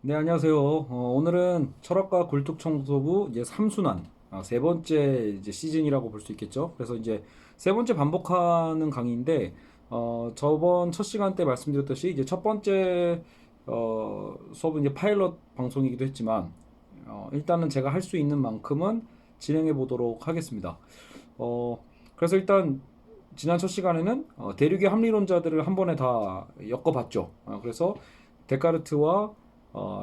네, 안녕하세요. 오늘은 철학과 굴뚝청소부 이제 3순환, 세 번째 이제 시즌이라고 볼 수 있겠죠. 그래서 이제 세 번째 반복하는 강의인데, 저번 첫 시간 때 말씀드렸듯이 이제 첫 번째 수업은 이제 파일럿 방송이기도 했지만, 일단은 제가 할 수 있는 만큼은 진행해 보도록 하겠습니다. 어, 그래서 일단 지난 첫 시간에는 대륙의 합리론자들을 한 번에 다 엮어봤죠. 그래서 데카르트와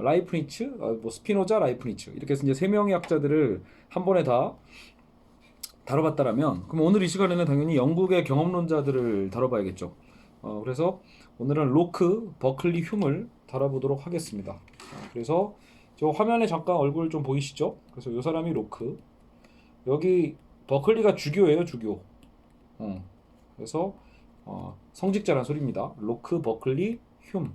라이프니츠, 뭐 스피노자, 라이프니츠 이렇게 해서 이제 세 명의 학자들을 한 번에 다 다뤄봤다라면, 그럼 오늘 이 시간에는 당연히 영국의 경험론자들을 다뤄봐야겠죠. 그래서 오늘은 로크, 버클리, 흉을 다뤄보도록 하겠습니다. 그래서 저 화면에 잠깐 얼굴 좀 보이시죠? 그래서 이 사람이 로크, 여기 버클리가 주교예요, 주교. 그래서 성직자란 소리입니다. 로크, 버클리, 흉.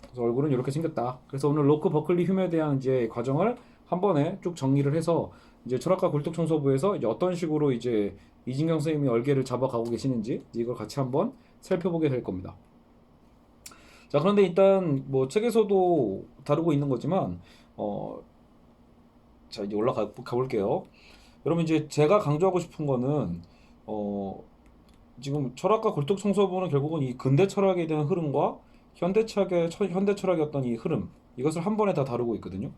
그래서 얼굴은 이렇게 생겼다. 그래서 오늘 로크, 버클리, 흉에 대한 이제 과정을 한 번에 쭉 정리를 해서 이제 철학과 굴뚝청소부에서 이제 어떤 식으로 이제 이진경 선생님이 얼개를 잡아가고 계시는지 이걸 같이 한번 살펴보게 될 겁니다. 자, 그런데 일단 뭐 책에서도 다루고 있는 거지만 자, 이제 올라가 볼게요. 여러분, 이제 제가 강조하고 싶은 거는 어 지금 철학과 굴뚝청소부는 결국은 이 근대 철학에 대한 흐름과 현대 철학의 어떤 이 흐름, 이것을 한 번에 다 다루고 있거든요.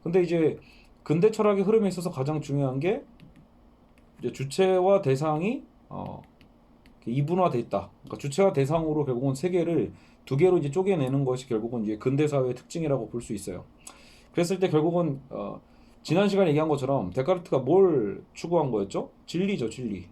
근데 이제 근대 철학의 흐름에 있어서 가장 중요한 게 이제 주체와 대상이 이분화돼 있다. 그러니까 주체와 대상으로 결국은 세계를 두 개로 이제 쪼개내는 것이 결국은 이제 근대 사회의 특징이라고 볼 수 있어요. 그랬을 때 결국은 지난 시간에 얘기한 것처럼 데카르트가 뭘 추구한 거였죠? 진리죠, 진리.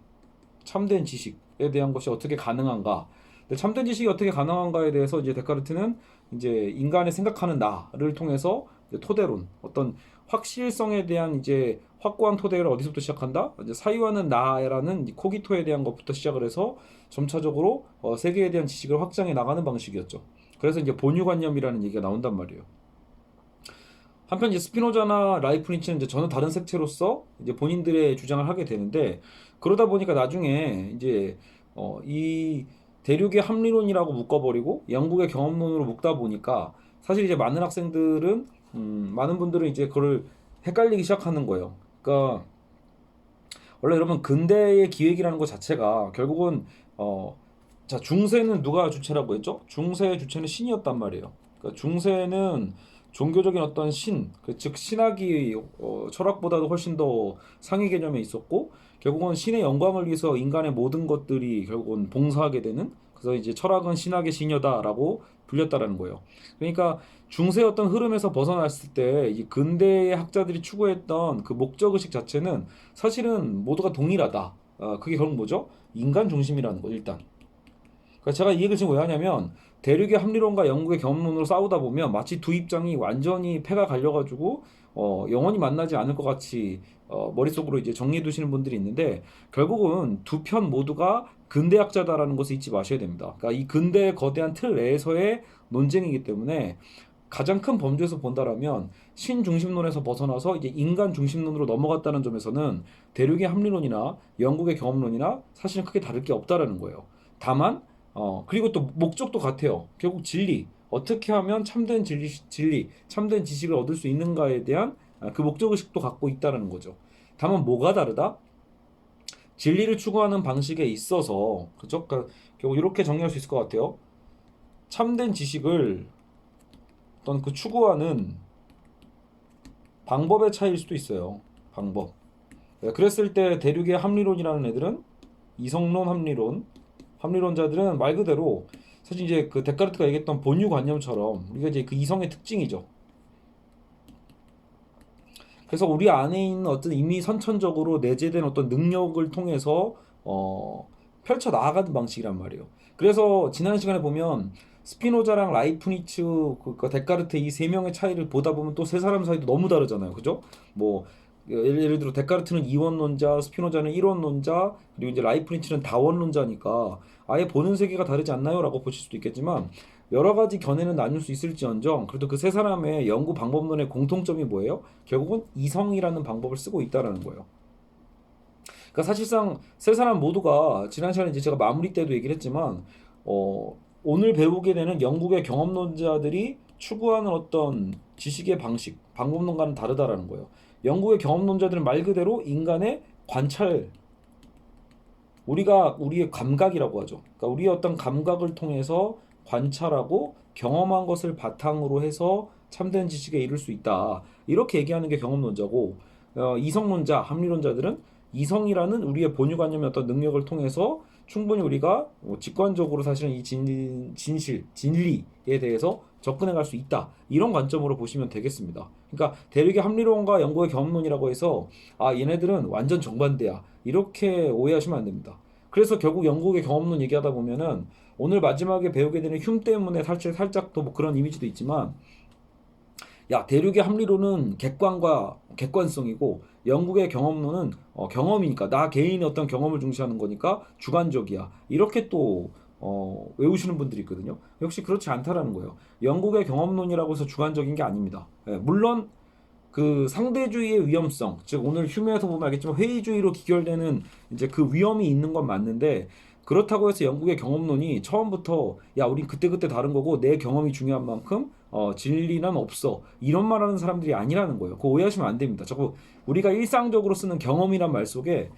참된 지식에 대한 것이 어떻게 가능한가? 근데 참된 지식이 어떻게 가능한가에 대해서 이제 데카르트는 이제 인간의 생각하는 나를 통해서 이제 토대론, 어떤 확실성에 대한 이제 확고한 토대를 어디서부터 시작한다? 이제 사유하는 나라는 코기토에 대한 것부터 시작을 해서 점차적으로 세계에 대한 지식을 확장해 나가는 방식이었죠. 그래서 이제 본유관념이라는 얘기가 나온단 말이에요. 한편 이제 스피노자나 라이프니츠는 이제 전혀 다른 색채로서 이제 본인들의 주장을 하게 되는데, 그러다 보니까 나중에 이제 이 대륙의 합리론이라고 묶어버리고 영국의 경험론으로 묶다 보니까 사실 이제 많은 학생들은 많은 분들은 이제 그걸 헷갈리기 시작하는 거예요. 그러니까 원래 여러분 근대의 기획이라는 것 자체가 결국은 자, 중세는 누가 주체라고 했죠? 중세의 주체는 신이었단 말이에요. 그러니까 중세는 종교적인 어떤 신, 즉 신학이 철학보다도 훨씬 더 상위 개념에 있었고, 결국은 신의 영광을 위해서 인간의 모든 것들이 결국은 봉사하게 되는, 그래서 이제 철학은 신학의 신여다라고 불렸다라는 거예요. 그러니까 중세의 어떤 흐름에서 벗어났을 때 이 근대의 학자들이 추구했던 그 목적 의식 자체는 사실은 모두가 동일하다. 그게 결국 뭐죠? 인간 중심이라는 거 일단. 그러니까 제가 이 얘기를 지금 왜 하냐면, 대륙의 합리론과 영국의 경험론으로 싸우다 보면 마치 두 입장이 완전히 패가 갈려가지고 영원히 만나지 않을 것 같이 머릿속으로 이제 정리해 두시는 분들이 있는데, 결국은 두 편 모두가 근대학자다라는 것을 잊지 마셔야 됩니다. 그러니까 이 근대의 거대한 틀 내에서의 논쟁이기 때문에 가장 큰 범주에서 본다라면 신중심론에서 벗어나서 이제 인간 중심론으로 넘어갔다는 점에서는 대륙의 합리론이나 영국의 경험론이나 사실은 크게 다를 게 없다라는 거예요. 다만 그리고 또 목적도 같아요. 결국 진리, 어떻게 하면 참된 진리, 참된 지식을 얻을 수 있는가에 대한 그 목적 의식도 갖고 있다는 거죠. 다만 뭐가 다르다? 진리를 추구하는 방식에 있어서, 그죠? 그러니까 결국 이렇게 정리할 수 있을 것 같아요. 참된 지식을 어떤 그 추구하는 방법의 차이일 수도 있어요. 방법. 그랬을 때 대륙의 합리론이라는 애들은 이성론 합리론, 합리론자들은 말 그대로 사실 이제 그 데카르트가 얘기했던 본유관념처럼 우리가 이제 그 이성의 특징이죠. 그래서 우리 안에 있는 어떤 이미 선천적으로 내재된 어떤 능력을 통해서 펼쳐 나아가는 방식이란 말이에요. 그래서 지난 시간에 보면 스피노자랑 라이프니츠, 그 데카르트 이 세 명의 차이를 보다 보면 또 세 사람 사이도 너무 다르잖아요. 그죠? 뭐 예를 들어 데카르트는 이원론자, 스피노자는 일원론자, 그리고 이제 라이프니츠는 다원론자니까 아예 보는 세계가 다르지 않나요?라고 보실 수도 있겠지만, 여러 가지 견해는 나눌 수 있을지언정 그래도 그 세 사람의 연구 방법론의 공통점이 뭐예요? 결국은 이성이라는 방법을 쓰고 있다라는 거예요. 그러니까 사실상 세 사람 모두가 지난 시간에 이제 제가 마무리 때도 얘기를 했지만 오늘 배우게 되는 영국의 경험론자들이 추구하는 어떤 지식의 방식, 방법론과는 다르다라는 거예요. 영국의 경험론자들은 말 그대로 인간의 관찰, 우리가 우리의 감각이라고 하죠. 그러니까 우리의 어떤 감각을 통해서 관찰하고 경험한 것을 바탕으로 해서 참된 지식에 이를 수 있다. 이렇게 얘기하는 게 경험론자고, 이성론자, 합리론자들은 이성이라는 우리의 본유관념의 어떤 능력을 통해서 충분히 우리가 직관적으로 사실은 이 진실, 진리에 대해서 접근해 갈 수 있다. 이런 관점으로 보시면 되겠습니다. 그러니까 대륙의 합리론과 영국의 경험론이라고 해서 아, 얘네들은 완전 정반대야. 이렇게 오해하시면 안 됩니다. 그래서 결국 영국의 경험론 얘기하다 보면은 오늘 마지막에 배우게 되는 흉 때문에 살짝 또 뭐 그런 이미지도 있지만, 야, 대륙의 합리론은 객관과 객관성이고 영국의 경험론은 경험이니까 나 개인의 어떤 경험을 중시하는 거니까 주관적이야. 이렇게 또 외우시는 분들이 있거든요. 역시 그렇지 않다라는 거예요. 영국의 경험론이라고 해서 주관적인 게 아닙니다. 예, 물론 그 상대주의의 위험성, 즉 오늘 휴메에서 보면 알겠지만 회의주의로 기결되는 이제 그 위험이 있는 건 맞는데, 그렇다고 해서 영국의 경험론이 처음부터 야, 우린 그때그때 다른 거고 내 경험이 중요한 만큼 진리는 없어, 이런 말하는 사람들이 아니라는 거예요. 그거 오해하시면 안 됩니다. 자꾸 우리가 일상적으로 쓰는 경험이란 말 속에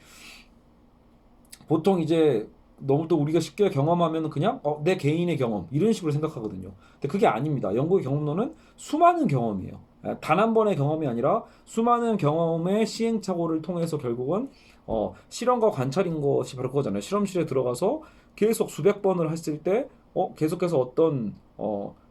보통 이제 너무 또 우리가 쉽게 경험하면 그냥 내 개인의 경험 이런 식으로 생각하거든요. 근데 그게 아닙니다. 영국의 경험론은 수많은 경험이에요. 단 한 번의 경험이 아니라 수많은 경험의 시행착오를 통해서 결국은 실험과 관찰인 것이 바로 그거잖아요. 실험실에 들어가서 계속 수백 번을 했을 때 계속해서 어떤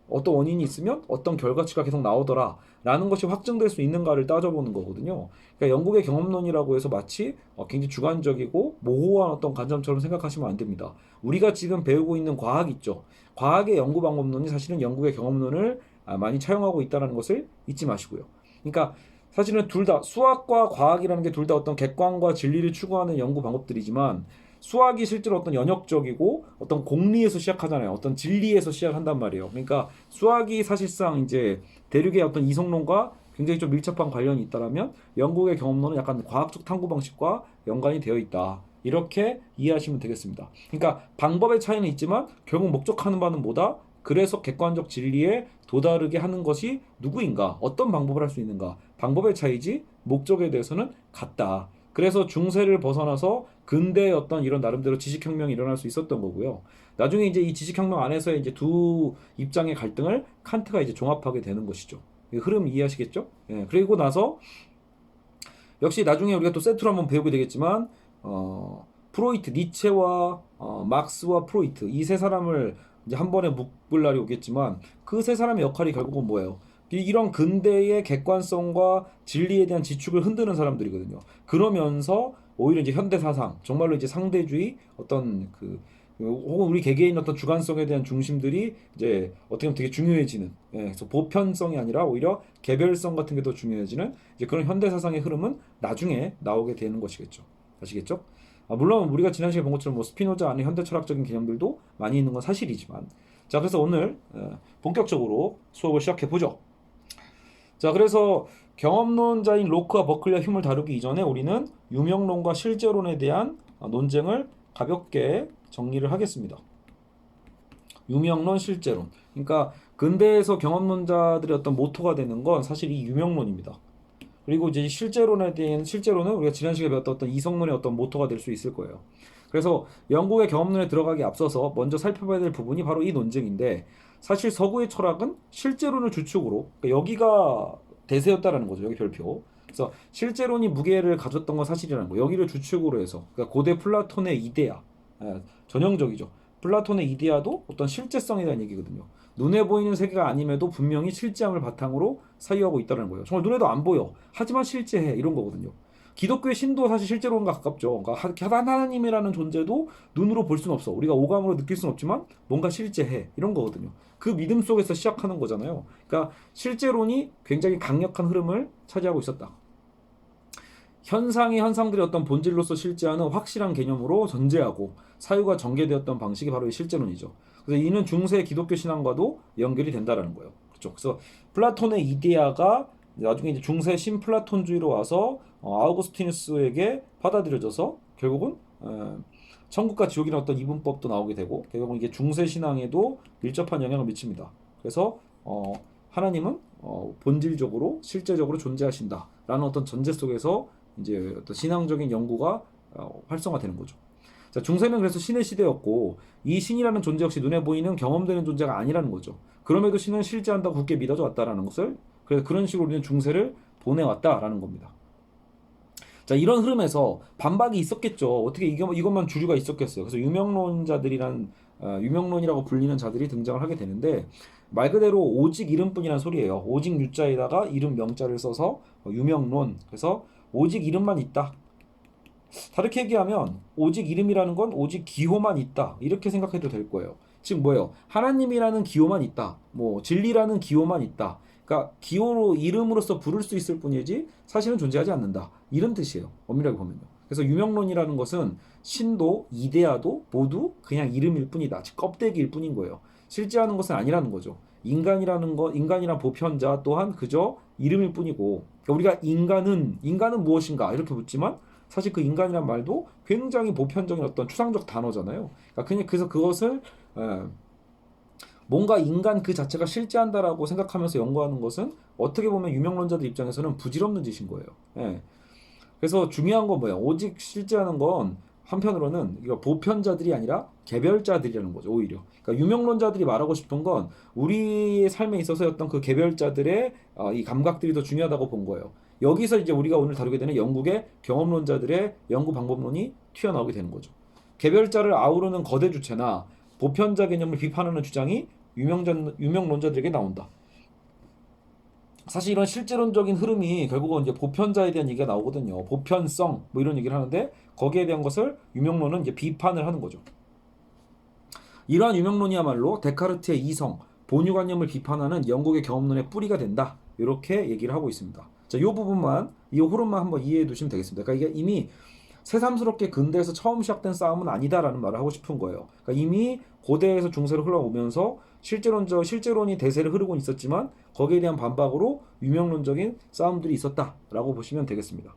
원인이 있으면 어떤 결과치가 계속 나오더라 라는 것이 확증될 수 있는가를 따져보는 거거든요. 그러니까 영국의 경험론이라고 해서 마치 굉장히 주관적이고 모호한 어떤 관점처럼 생각하시면 안 됩니다. 우리가 지금 배우고 있는 과학 있죠. 과학의 연구 방법론이 사실은 영국의 경험론을 많이 차용하고 있다는 것을 잊지 마시고요. 그러니까 사실은 둘 다 수학과 과학이라는 게 둘 다 어떤 객관과 진리를 추구하는 연구 방법들이지만, 수학이 실제로 어떤 연역적이고 어떤 공리에서 시작하잖아요. 어떤 진리에서 시작한단 말이에요. 그러니까 수학이 사실상 이제 대륙의 어떤 이성론과 굉장히 좀 밀접한 관련이 있다라면 영국의 경험론은 약간 과학적 탐구 방식과 연관이 되어 있다. 이렇게 이해하시면 되겠습니다. 그러니까 방법의 차이는 있지만 결국 목적하는 바는 뭐다? 그래서 객관적 진리에 도달하게 하는 것이 누구인가? 어떤 방법을 할 수 있는가? 방법의 차이지 목적에 대해서는 같다. 그래서 중세를 벗어나서 근대의 어떤 이런 나름대로 지식혁명이 일어날 수 있었던 거고요. 나중에 이제 이 지식혁명 안에서 이제 두 입장의 갈등을 칸트가 이제 종합하게 되는 것이죠. 이 흐름 이해하시겠죠? 예, 그리고 나서 역시 나중에 우리가 또 세트로 한번 배우게 되겠지만, 프로이트, 니체와 막스와 프로이트 이 세 사람을 이제 한 번에 묶을 날이 오겠지만, 그 세 사람의 역할이 결국은 뭐예요? 이런 근대의 객관성과 진리에 대한 지축을 흔드는 사람들이거든요. 그러면서 오히려 이제 현대 사상, 정말로 이제 상대주의 어떤 혹은 우리 개개인 어떤 주관성에 대한 중심들이 이제 어떻게 보면 되게 중요해지는, 그래서 보편성이 아니라 오히려 개별성 같은 게 더 중요해지는 이제 그런 현대 사상의 흐름은 나중에 나오게 되는 것이겠죠. 아시겠죠? 물론 우리가 지난 시간에 본 것처럼 뭐 스피노자 안에 현대 철학적인 개념들도 많이 있는 건 사실이지만, 자, 그래서 오늘 본격적으로 수업을 시작해 보죠. 자, 그래서 경험론자인 로크와 버클리와 힘을 다루기 이전에 우리는 유명론과 실제론에 대한 논쟁을 가볍게 정리를 하겠습니다. 유명론, 실제론. 그러니까 근대에서 경험론자들의 어떤 모토가 되는 건 사실 이 유명론입니다. 그리고 이제 실제론에 대한 실제론은 우리가 지난 시간에 배웠던 어떤 이성론의 어떤 모토가 될 수 있을 거예요. 그래서 영국의 경험론에 들어가기 앞서서 먼저 살펴봐야 될 부분이 바로 이 논쟁인데, 사실 서구의 철학은 실제론을 주축으로, 그러니까 여기가 대세였다라는 거죠. 여기 별표. 그래서 실제론이 무게를 가졌던 건 사실이라는 거. 여기를 주축으로 해서, 그러니까 고대 플라톤의 이데아, 전형적이죠. 플라톤의 이데아도 어떤 실제성에 대한 얘기거든요. 눈에 보이는 세계가 아님에도 분명히 실제함을 바탕으로 사유하고 있다는 거예요. 정말 눈에도 안 보여. 하지만 실제해. 이런 거거든요. 기독교의 신도 사실 실제론과 가깝죠. 그러니까 하나님이라는 존재도 눈으로 볼 수는 없어. 우리가 오감으로 느낄 수는 없지만 뭔가 실제해. 이런 거거든요. 그 믿음 속에서 시작하는 거잖아요. 그러니까 실제론이 굉장히 강력한 흐름을 차지하고 있었다. 현상들이 어떤 본질로서 실제하는 확실한 개념으로 전제하고 사유가 전개되었던 방식이 바로 이 실제론이죠. 그래서 이는 중세 기독교 신앙과도 연결이 된다라는 거예요. 그렇죠. 그래서 플라톤의 이데아가 나중에 이제 중세 신플라톤주의로 와서 아우구스티누스에게 받아들여져서 결국은 천국과 지옥이라는 어떤 이분법도 나오게 되고, 결국은 이게 중세 신앙에도 밀접한 영향을 미칩니다. 그래서 하나님은 본질적으로 실제적으로 존재하신다라는 어떤 전제 속에서 이제 어떤 신앙적인 연구가 활성화되는 거죠. 자, 중세는 그래서 신의 시대였고 이 신이라는 존재 역시 눈에 보이는 경험되는 존재가 아니라는 거죠. 그럼에도 신은 실제한다고 굳게 믿어져 왔다라는 것을 그래서 그런 식으로 우리는 중세를 보내왔다라는 겁니다. 자, 이런 흐름에서 반박이 있었겠죠. 어떻게 이것만 주류가 있었겠어요. 그래서 유명론이라고 불리는 자들이 등장을 하게 되는데 말 그대로 오직 이름뿐이라는 소리예요. 오직 유자에다가 이름 명자를 써서 유명론. 그래서 오직 이름만 있다. 다르게 얘기하면 오직 이름이라는 건 오직 기호만 있다. 이렇게 생각해도 될 거예요. 즉 뭐예요? 하나님이라는 기호만 있다. 뭐 진리라는 기호만 있다. 그러니까 기호로 이름으로서 부를 수 있을 뿐이지 사실은 존재하지 않는다. 이런 뜻이에요. 엄밀하게 보면요. 그래서 유명론이라는 것은 신도 이데아도 모두 그냥 이름일 뿐이다. 즉 껍데기일 뿐인 거예요. 실제하는 것은 아니라는 거죠. 인간이란 보편자 또한 그저 이름일 뿐이고 그러니까 우리가 인간은 무엇인가 이렇게 묻지만 사실 그 인간이란 말도 굉장히 보편적인 어떤 추상적 단어잖아요. 그러니까 그래서 그것을 뭔가 인간 그 자체가 실제한다라고 생각하면서 연구하는 것은 어떻게 보면 유명론자들 입장에서는 부질없는 짓인 거예요. 예. 그래서 중요한 건 뭐예요? 오직 실제하는 건 한편으로는 이거 보편자들이 아니라 개별자들이라는 거죠. 오히려. 그러니까 유명론자들이 말하고 싶은 건 우리의 삶에 있어서 어떤 그 개별자들의 이 감각들이 더 중요하다고 본 거예요. 여기서 이제 우리가 오늘 다루게 되는 영국의 경험론자들의 연구 방법론이 튀어나오게 되는 거죠. 개별자를 아우르는 거대 주체나 보편자 개념을 비판하는 주장이 유명론자들에게 나온다. 사실 이런 실제론적인 흐름이 결국은 이제 보편자에 대한 얘기가 나오거든요. 보편성 뭐 이런 얘기를 하는데 거기에 대한 것을 유명론은 이제 비판을 하는 거죠. 이러한 유명론이야말로 데카르트의 이성, 본유관념을 비판하는 영국의 경험론의 뿌리가 된다. 이렇게 얘기를 하고 있습니다. 자, 이 부분만, 이 흐름만 한번 이해해 두시면 되겠습니다. 그러니까 이게 이미 새삼스럽게 근대에서 처음 시작된 싸움은 아니다라는 말을 하고 싶은 거예요. 그러니까 이미 고대에서 중세로 흘러오면서 실제론이 대세를 흐르고 있었지만 거기에 대한 반박으로 유명론적인 싸움들이 있었다라고 보시면 되겠습니다.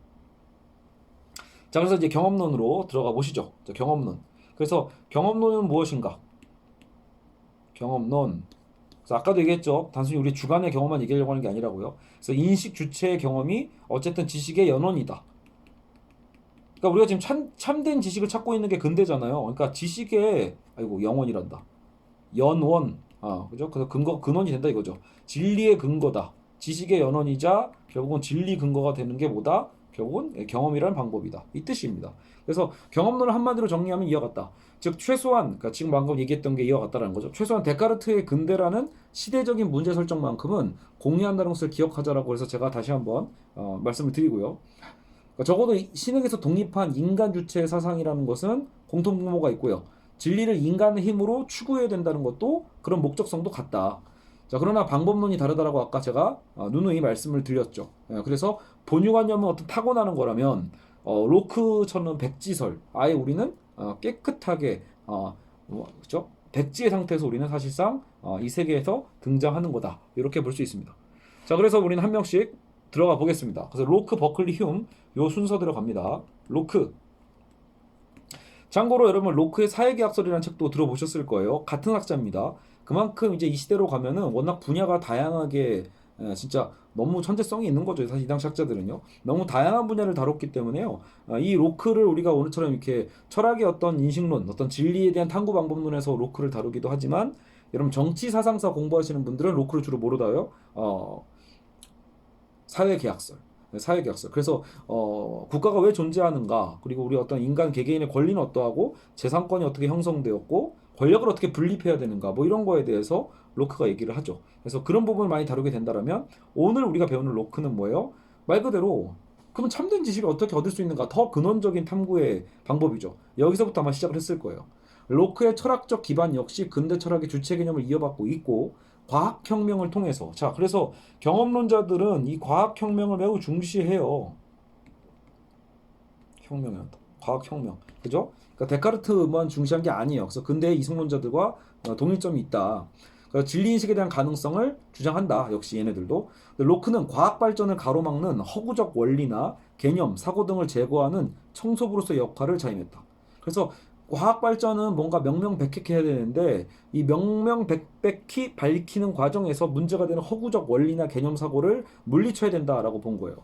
자, 그래서 이제 경험론으로 들어가 보시죠. 자, 경험론. 그래서 경험론은 무엇인가? 경험론. 그래서 아까도 얘기했죠. 단순히 우리 주관의 경험만 얘기하려고 하는 게 아니라고요. 그래서 인식 주체의 경험이 어쨌든 지식의 연원이다. 그러니까 우리가 지금 참된 지식을 찾고 있는 게 근대잖아요. 그러니까 지식의 영원이란다. 연원. 그죠? 그래서 근원이 된다 이거죠. 진리의 근거다. 지식의 연원이자 결국은 진리 근거가 되는 게 뭐다? 결국은 경험이라는 방법이다. 이 뜻입니다. 그래서 경험론을 한마디로 정리하면 이와 같다. 즉 최소한 그러니까 지금 방금 얘기했던 게 이와 같다라는 거죠. 최소한 데카르트의 근대라는 시대적인 문제 설정만큼은 공유한다는 것을 기억하자라고 해서 제가 다시 한번 말씀을 드리고요. 그러니까 적어도 신에게서 독립한 인간 주체의 사상이라는 것은 공통분모가 있고요. 진리를 인간의 힘으로 추구해야 된다는 것도 그런 목적성도 같다. 자, 그러나 방법론이 다르다라고 아까 제가 누누이 말씀을 드렸죠. 그래서 본유관념은 어떤 타고나는 거라면 로크처럼 백지설, 아예 우리는 깨끗하게 그렇죠? 백지의 상태에서 우리는 사실상 이 세계에서 등장하는 거다. 이렇게 볼 수 있습니다. 자, 그래서 우리는 한 명씩 들어가 보겠습니다. 그래서 로크, 버클리, 휴m 요 순서대로 갑니다. 로크. 참고로 여러분 로크의 사회계약설이라는 책도 들어보셨을 거예요. 같은 학자입니다. 그만큼 이제 이 시대로 가면은 워낙 분야가 다양하게 진짜 너무 천재성이 있는 거죠. 사실 이 당시 학자들은요. 너무 다양한 분야를 다뤘기 때문에요. 이 로크를 우리가 오늘처럼 이렇게 철학의 어떤 인식론, 어떤 진리에 대한 탐구 방법론에서 로크를 다루기도 하지만 여러분 정치 사상사 공부하시는 분들은 로크를 주로 뭐로 다뤄요? 사회계약설. 사회계약설. 그래서 국가가 왜 존재하는가, 그리고 우리 어떤 인간 개개인의 권리는 어떠하고 재산권이 어떻게 형성되었고 권력을 어떻게 분립해야 되는가, 뭐 이런 거에 대해서 로크가 얘기를 하죠. 그래서 그런 부분을 많이 다루게 된다면 오늘 우리가 배우는 로크는 뭐예요? 말 그대로 그러면 참된 지식을 어떻게 얻을 수 있는가, 더 근원적인 탐구의 방법이죠. 여기서부터 아마 시작을 했을 거예요. 로크의 철학적 기반 역시 근대 철학의 주체 개념을 이어받고 있고 과학혁명을 통해서, 자, 그래서 경험론자들은 이 과학혁명을 매우 중시해요. 과학혁명, 그죠? 그러니까 데카르트만 중시한 게 아니에요. 그래서 근대의 이성론자들과 동일점이 있다. 그러니까 진리인식에 대한 가능성을 주장한다. 역시 얘네들도. 로크는 과학 발전을 가로막는 허구적 원리나 개념, 사고 등을 제거하는 청소부로서의 역할을 자임했다. 그래서 과학 발전은 뭔가 명명백백해야 되는데 이 명명백백히 밝히는 과정에서 문제가 되는 허구적 원리나 개념 사고를 물리쳐야 된다라고 본 거예요.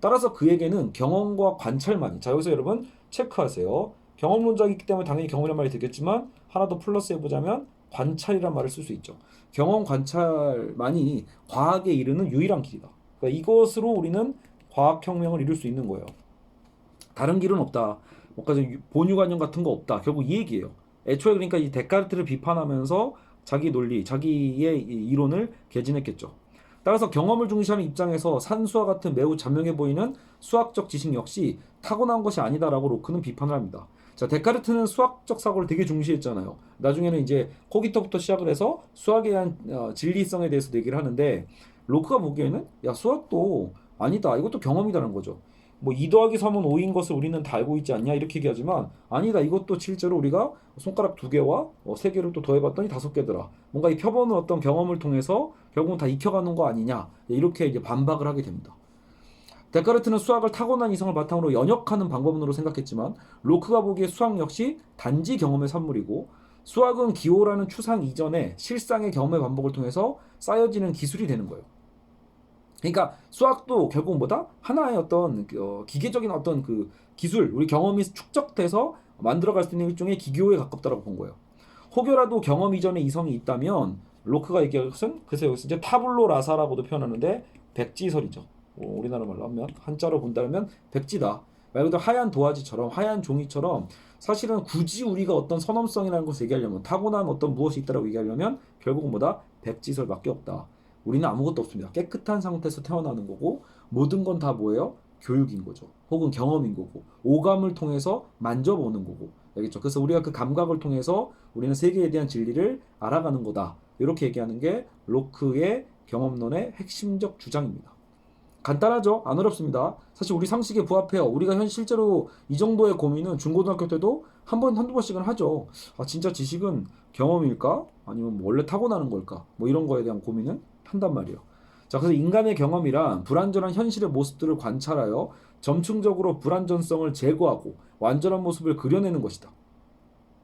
따라서 그에게는 경험과 관찰만이, 자 여기서 여러분 체크하세요. 경험론자이기 때문에 당연히 경험이란 말이 되겠지만 하나 더 플러스 해보자면 관찰이란 말을 쓸 수 있죠. 경험 관찰만이 과학에 이르는 유일한 길이다. 그러니까 이것으로 우리는 과학혁명을 이룰 수 있는 거예요. 다른 길은 없다. 뭔가 좀 본유관념 같은 거 없다. 결국 이 얘기예요. 애초에 그러니까 이 데카르트를 비판하면서 자기 논리, 자기의 이론을 개진했겠죠. 따라서 경험을 중시하는 입장에서 산수와 같은 매우 자명해 보이는 수학적 지식 역시 타고난 것이 아니다라고 로크는 비판을 합니다. 자, 데카르트는 수학적 사고를 되게 중시했잖아요. 나중에는 이제 코기토부터 시작을 해서 수학에 대한 진리성에 대해서 얘기를 하는데 로크가 보기에는 야 수학도 아니다. 이것도 경험이다라는 거죠. 뭐 2 더하기 3은 5인 것을 우리는 다 알고 있지 않냐 이렇게 얘기하지만 아니다. 이것도 실제로 우리가 손가락 2개와 3개를 또 더해봤더니 5개더라. 뭔가 이 펴보는 어떤 경험을 통해서 결국은 다 익혀가는 거 아니냐 이렇게 이제 반박을 하게 됩니다. 데카르트는 수학을 타고난 이성을 바탕으로 연역하는 방법론으로 생각했지만 로크가 보기에 수학 역시 단지 경험의 산물이고 수학은 기호라는 추상 이전에 실상의 경험의 반복을 통해서 쌓여지는 기술이 되는 거예요. 그러니까 수학도 결국 뭐다? 하나의 어떤 기계적인 어떤 그 기술, 우리 경험이 축적돼서 만들어갈 수 있는 일종의 기교에 가깝다라고 본 거예요. 혹여라도 경험 이전에 이성이 있다면 로크가 얘기한 것은 그래서 여기서 이제 타블로 라사라고도 표현하는데 백지설이죠. 우리나라 말로 하면 한자로 본다면 백지다. 말 그대로 하얀 도화지처럼 하얀 종이처럼 사실은 굳이 우리가 어떤 선험성이라는 것을 얘기하려면 타고난 어떤 무엇이 있다라고 얘기하려면 결국은 뭐다? 백지설밖에 없다. 우리는 아무것도 없습니다. 깨끗한 상태에서 태어나는 거고 모든 건 다 뭐예요? 교육인 거죠. 혹은 경험인 거고 오감을 통해서 만져보는 거고 알겠죠? 그래서 우리가 그 감각을 통해서 우리는 세계에 대한 진리를 알아가는 거다. 이렇게 얘기하는 게 로크의 경험론의 핵심적 주장입니다. 간단하죠? 안 어렵습니다. 사실 우리 상식에 부합해요. 우리가 실제로 이 정도의 고민은 중고등학교 때도 한두 번씩은 하죠. 아, 진짜 지식은 경험일까? 아니면 뭐 원래 타고나는 걸까? 뭐 이런 거에 대한 고민은 한단 말이에요. 자, 그래서 인간의 경험이란 불완전한 현실의 모습들을 관찰하여 점층적으로 불완전성을 제거하고 완전한 모습을 그려내는 것이다.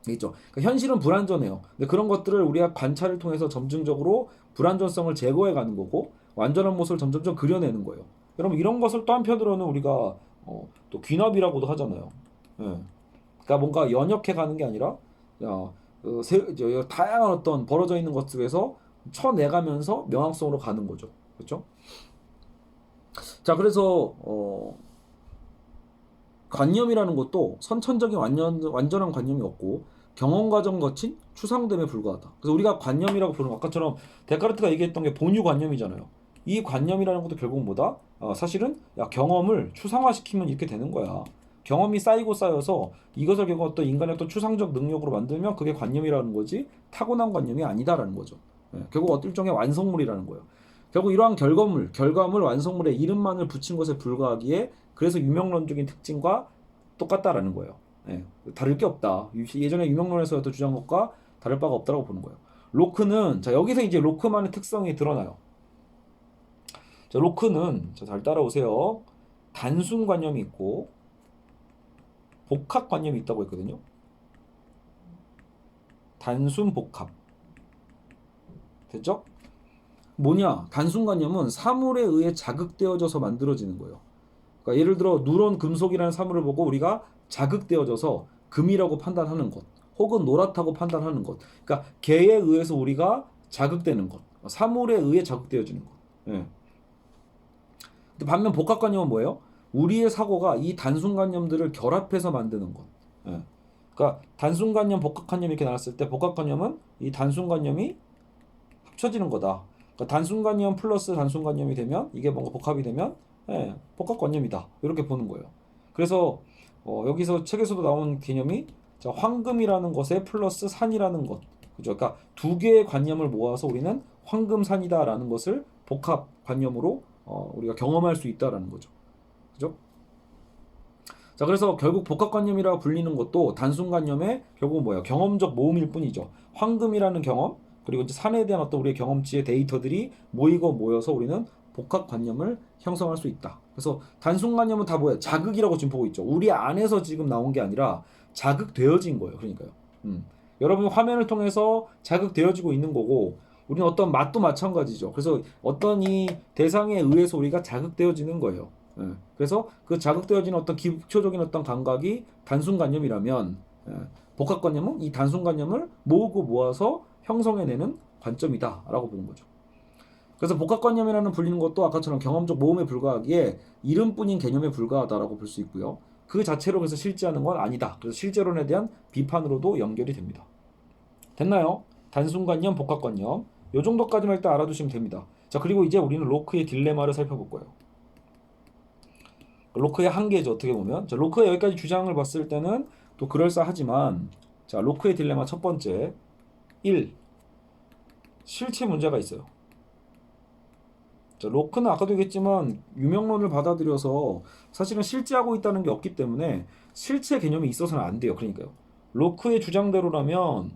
있죠. 그러니까 현실은 불완전해요. 근데 그런 것들을 우리가 관찰을 통해서 점증적으로 불완전성을 제거해 가는 거고 완전한 모습을 점점점 그려내는 거예요. 여러분 이런 것을 또 한편으로는 우리가 또 귀납이라고도 하잖아요. 예. 그러니까 뭔가 연역해 가는 게 아니라 다양한 어떤 벌어져 있는 것들에서 쳐내가면서 명확성으로 가는 거죠. 그렇죠? 자, 그래서 관념이라는 것도 선천적인 완전한 관념이 없고 경험 과정 거친 추상됨에 불과하다. 그래서 우리가 관념이라고 부르는 아까처럼 데카르트가 얘기했던 게 본유 관념이잖아요. 이 관념이라는 것도 결국 뭐다? 사실은 야 경험을 추상화시키면 이렇게 되는 거야. 경험이 쌓이고 쌓여서 이것을 결국 어떤 인간의 어떤 추상적 능력으로 만들면 그게 관념이라는 거지 타고난 관념이 아니다라는 거죠. 결국 어떤 일종의 완성물이라는 거예요. 결국 이러한 결과물 완성물에 이름만을 붙인 것에 불과하기에 그래서 유명론적인 특징과 똑같다라는 거예요. 다를 게 없다. 예전에 유명론에서 주장한 것과 다를 바가 없다고 보는 거예요. 로크는 자 여기서 이제 로크만의 특성이 드러나요. 자 로크는 잘 따라오세요. 단순관념이 있고 복합관념이 있다고 했거든요. 단순 복합 됐죠? 뭐냐? 단순관념은 사물에 의해 자극되어져서 만들어지는 거예요. 그러니까 예를 들어 누런 금속이라는 사물을 보고 우리가 자극되어져서 금이라고 판단하는 것, 혹은 노랗다고 판단하는 것. 그러니까 개에 의해서 우리가 자극되는 것, 사물에 의해 자극되어지는 것. 예. 반면 복합관념은 뭐예요? 우리의 사고가 이 단순관념들을 결합해서 만드는 것. 예. 그러니까 단순관념, 복합관념 이렇게 나눴을 때 복합관념은 이 단순관념이 합쳐지는 거다. 그러니까 단순관념 플러스 단순관념이 되면 이게 뭔가 복합이 되면 복합관념이다. 이렇게 보는 거예요. 그래서 여기서 책에서도 나온 개념이 자, 황금이라는 것에 플러스 산이라는 것. 그죠? 그러니까 두 개의 관념을 모아서 우리는 황금산이다라는 것을 복합관념으로 우리가 경험할 수 있다라는 거죠. 그죠? 자, 그래서 결국 복합관념이라고 불리는 것도 단순관념의 결국 뭐예요? 경험적 모음일 뿐이죠. 황금이라는 경험, 그리고 이제 산에 대한 어떤 우리의 경험치의 데이터들이 모이고 모여서 우리는 복합관념을 형성할 수 있다. 그래서 단순관념은 다 뭐예요? 자극이라고 지금 보고 있죠. 우리 안에서 지금 나온 게 아니라 자극되어진 거예요. 그러니까요. 여러분이 화면을 통해서 자극되어지고 있는 거고 우리는 어떤 맛도 마찬가지죠. 그래서 어떤 이 대상에 의해서 우리가 자극되어지는 거예요. 예. 그래서 그 자극되어지는 어떤 기초적인 어떤 감각이 단순관념이라면 복합관념은 이 단순관념을 모으고 모아서 형성해내는 관점이다라고 보는 거죠. 그래서 복합관념이라는 불리는 것도 아까처럼 경험적 모험에 불과하기에 이름뿐인 개념에 불과하다라고 볼 수 있고요. 그 자체로 그래서 실제하는 건 아니다. 그래서 실제론에 대한 비판으로도 연결이 됩니다. 됐나요? 단순관념, 복합관념. 요 정도까지만 일단 알아두시면 됩니다. 자, 그리고 이제 우리는 로크의 딜레마를 살펴볼 거예요. 로크의 한계죠, 어떻게 보면. 자, 로크의 여기까지 주장을 봤을 때는 또 그럴싸하지만, 자, 로크의 딜레마 첫 번째. 1. 실체 문제가 있어요. 자, 로크는 아까도 얘기했지만 유명론을 받아들여서 사실은 실제하고 있다는 게 없기 때문에 실체 개념이 있어서는 안 돼요. 그러니까요. 로크의 주장대로라면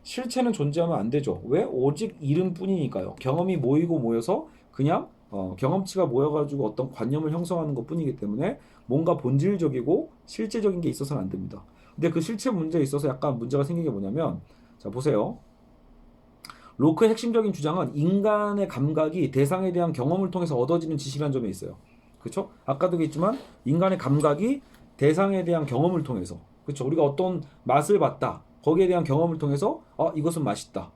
실체는 존재하면 안 되죠. 왜? 오직 이름뿐이니까요. 경험이 모이고 모여서 그냥 경험치가 모여가지고 어떤 관념을 형성하는 것 뿐이기 때문에 뭔가 본질적이고 실제적인 게 있어서는 안 됩니다. 근데 그 실체 문제에 있어서 약간 문제가 생긴 게 뭐냐면, 자, 보세요. 로크의 핵심적인 주장은 인간의 감각이 대상에 대한 경험을 통해서 얻어지는 지식이라는 점에 있어요. 그렇죠? 아까도 얘기했지만 인간의 감각이 대상에 대한 경험을 통해서, 그렇죠? 우리가 어떤 맛을 봤다. 거기에 대한 경험을 통해서 이것은 맛있다.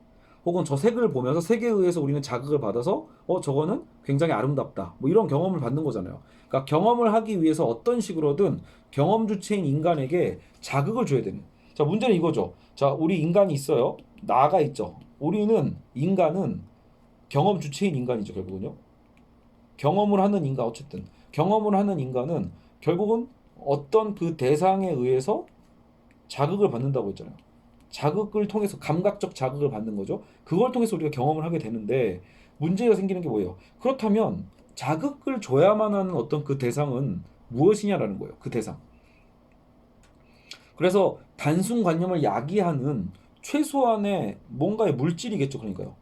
혹은 저 색을 보면서 색에 의해서 우리는 자극을 받아서 저거는 굉장히 아름답다. 뭐 이런 경험을 받는 거잖아요. 그러니까 경험을 하기 위해서 어떤 식으로든 경험 주체인 인간에게 자극을 줘야 되는. 자, 문제는 이거죠. 자, 우리 인간이 있어요. 나가 있죠. 우리는 인간은 경험 주체인 인간이죠, 결국은요. 경험을 하는 인간, 어쨌든 경험을 하는 인간은 결국은 어떤 그 대상에 의해서 자극을 받는다고 했잖아요. 자극을 통해서 감각적 자극을 받는 거죠. 그걸 통해서 우리가 경험을 하게 되는데 문제가 생기는 게 뭐예요? 그렇다면 자극을 줘야만 하는 어떤 그 대상은 무엇이냐라는 거예요. 그 대상. 그래서 단순관념을 야기하는 최소한의 뭔가의 물질이겠죠. 그러니까요.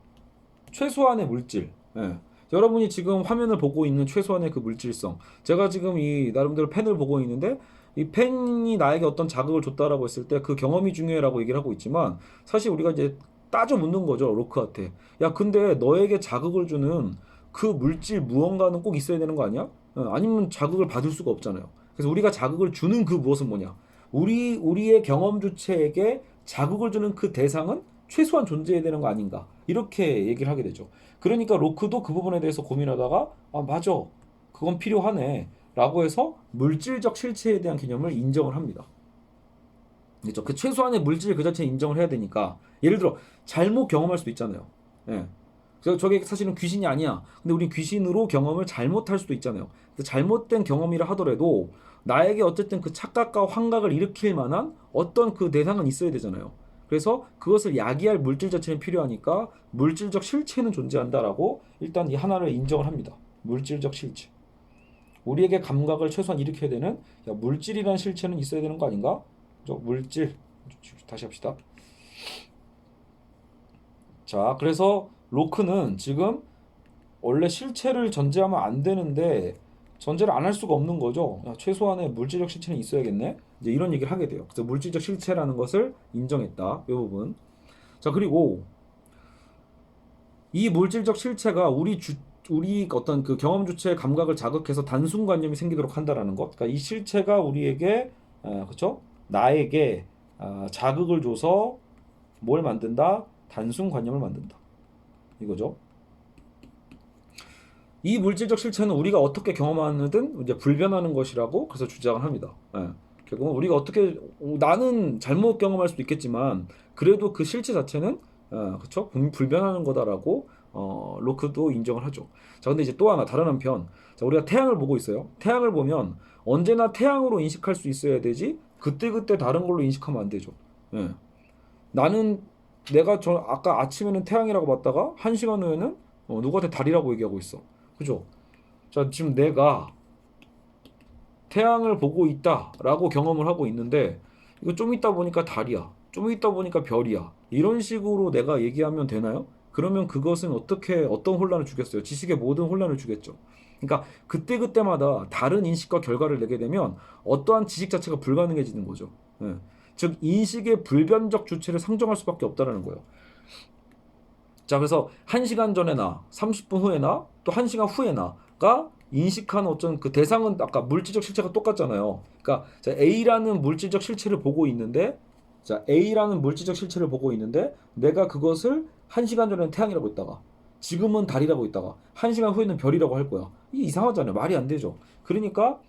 최소한의 물질. 예. 여러분이 지금 화면을 보고 있는 최소한의 그 물질성. 제가 지금 이 나름대로 펜을 보고 있는데 이 펜이 나에게 어떤 자극을 줬다라고 했을 때 그 경험이 중요해라고 얘기를 하고 있지만 사실 우리가 이제 따져 묻는 거죠. 로크한테. 야, 근데 너에게 자극을 주는 그 물질 무언가는 꼭 있어야 되는 거 아니야? 아니면 자극을 받을 수가 없잖아요. 그래서 우리가 자극을 주는 그 무엇은 뭐냐? 우리의 경험 주체에게 자극을 주는 그 대상은 최소한 존재해야 되는 거 아닌가? 이렇게 얘기를 하게 되죠. 그러니까 로크도 그 부분에 대해서 고민하다가 맞아. 그건 필요하네. 라고 해서 물질적 실체에 대한 개념을 인정을 합니다. 그렇죠? 그 최소한의 물질 그 자체에 인정을 해야 되니까 예를 들어 잘못 경험할 수도 있잖아요. 예. 그래서 저게 사실은 귀신이 아니야. 근데 우리 귀신으로 경험을 잘못할 수도 있잖아요. 잘못된 경험이라 하더라도 나에게 어쨌든 그 착각과 환각을 일으킬 만한 어떤 그 대상은 있어야 되잖아요. 그래서 그것을 야기할 물질 자체는 필요하니까 물질적 실체는 존재한다라고 일단 이 하나를 인정을 합니다. 물질적 실체. 우리에게 감각을 최소한 일으켜야 되는 물질이라는 실체는 있어야 되는 거 아닌가? 물질. 다시 합시다. 자, 그래서 로크는 지금 원래 실체를 전제하면 안 되는데 전제를 안 할 수가 없는 거죠. 최소한의 물질적 실체는 있어야겠네. 이제 이런 얘기를 하게 돼요. 그래서 물질적 실체라는 것을 인정했다. 이 부분. 자, 그리고 이 물질적 실체가 우리 어떤 그 경험 주체의 감각을 자극해서 단순관념이 생기도록 한다라는 것. 그러니까 이 실체가 우리에게 그렇죠? 나에게 자극을 줘서 뭘 만든다? 단순관념을 만든다. 이거죠. 이 물질적 실체는 우리가 어떻게 경험하느든 이제 불변하는 것이라고 그래서 주장을 합니다. 결국은 우리가 어떻게 나는 잘못 경험할 수도 있겠지만 그래도 그 실체 자체는 그렇죠? 불변하는 거다라고 로크도 인정을 하죠. 자, 근데 이제 또 하나 다른 한편, 자, 우리가 태양을 보고 있어요. 태양을 보면 언제나 태양으로 인식할 수 있어야 되지 그때그때 다른 걸로 인식하면 안 되죠. 나는 내가 아까 아침에는 태양이라고 봤다가 1시간 후에는 누구한테 달이라고 얘기하고 있어. 그죠? 자, 지금 내가 태양을 보고 있다라고 경험을 하고 있는데 이거 좀 있다 보니까 달이야. 좀 있다 보니까 별이야. 이런 식으로 내가 얘기하면 되나요? 그러면 그것은 어떤 혼란을 주겠어요? 지식의 모든 혼란을 주겠죠. 그러니까 그때그때마다 다른 인식과 결과를 내게 되면 어떠한 지식 자체가 불가능해지는 거죠. 즉 인식의 불변적 주체를 상정할 수밖에 없다는 거예요. 자, 그래서 1시간 전에나 30분 후에나 또 1시간 후에나가 인식하는 어떤 그 대상은 아까 물질적 실체가 똑같잖아요. 그러니까 자, A라는 물질적 실체를 보고 있는데 자, A라는 물질적 실체를 보고 있는데 내가 그것을 1시간 전에는 태양이라고 했다가 지금은 달이라고 했다가 1시간 후에는 별이라고 할 거야. 이게 이상하잖아요. 말이 안 되죠. 그러니까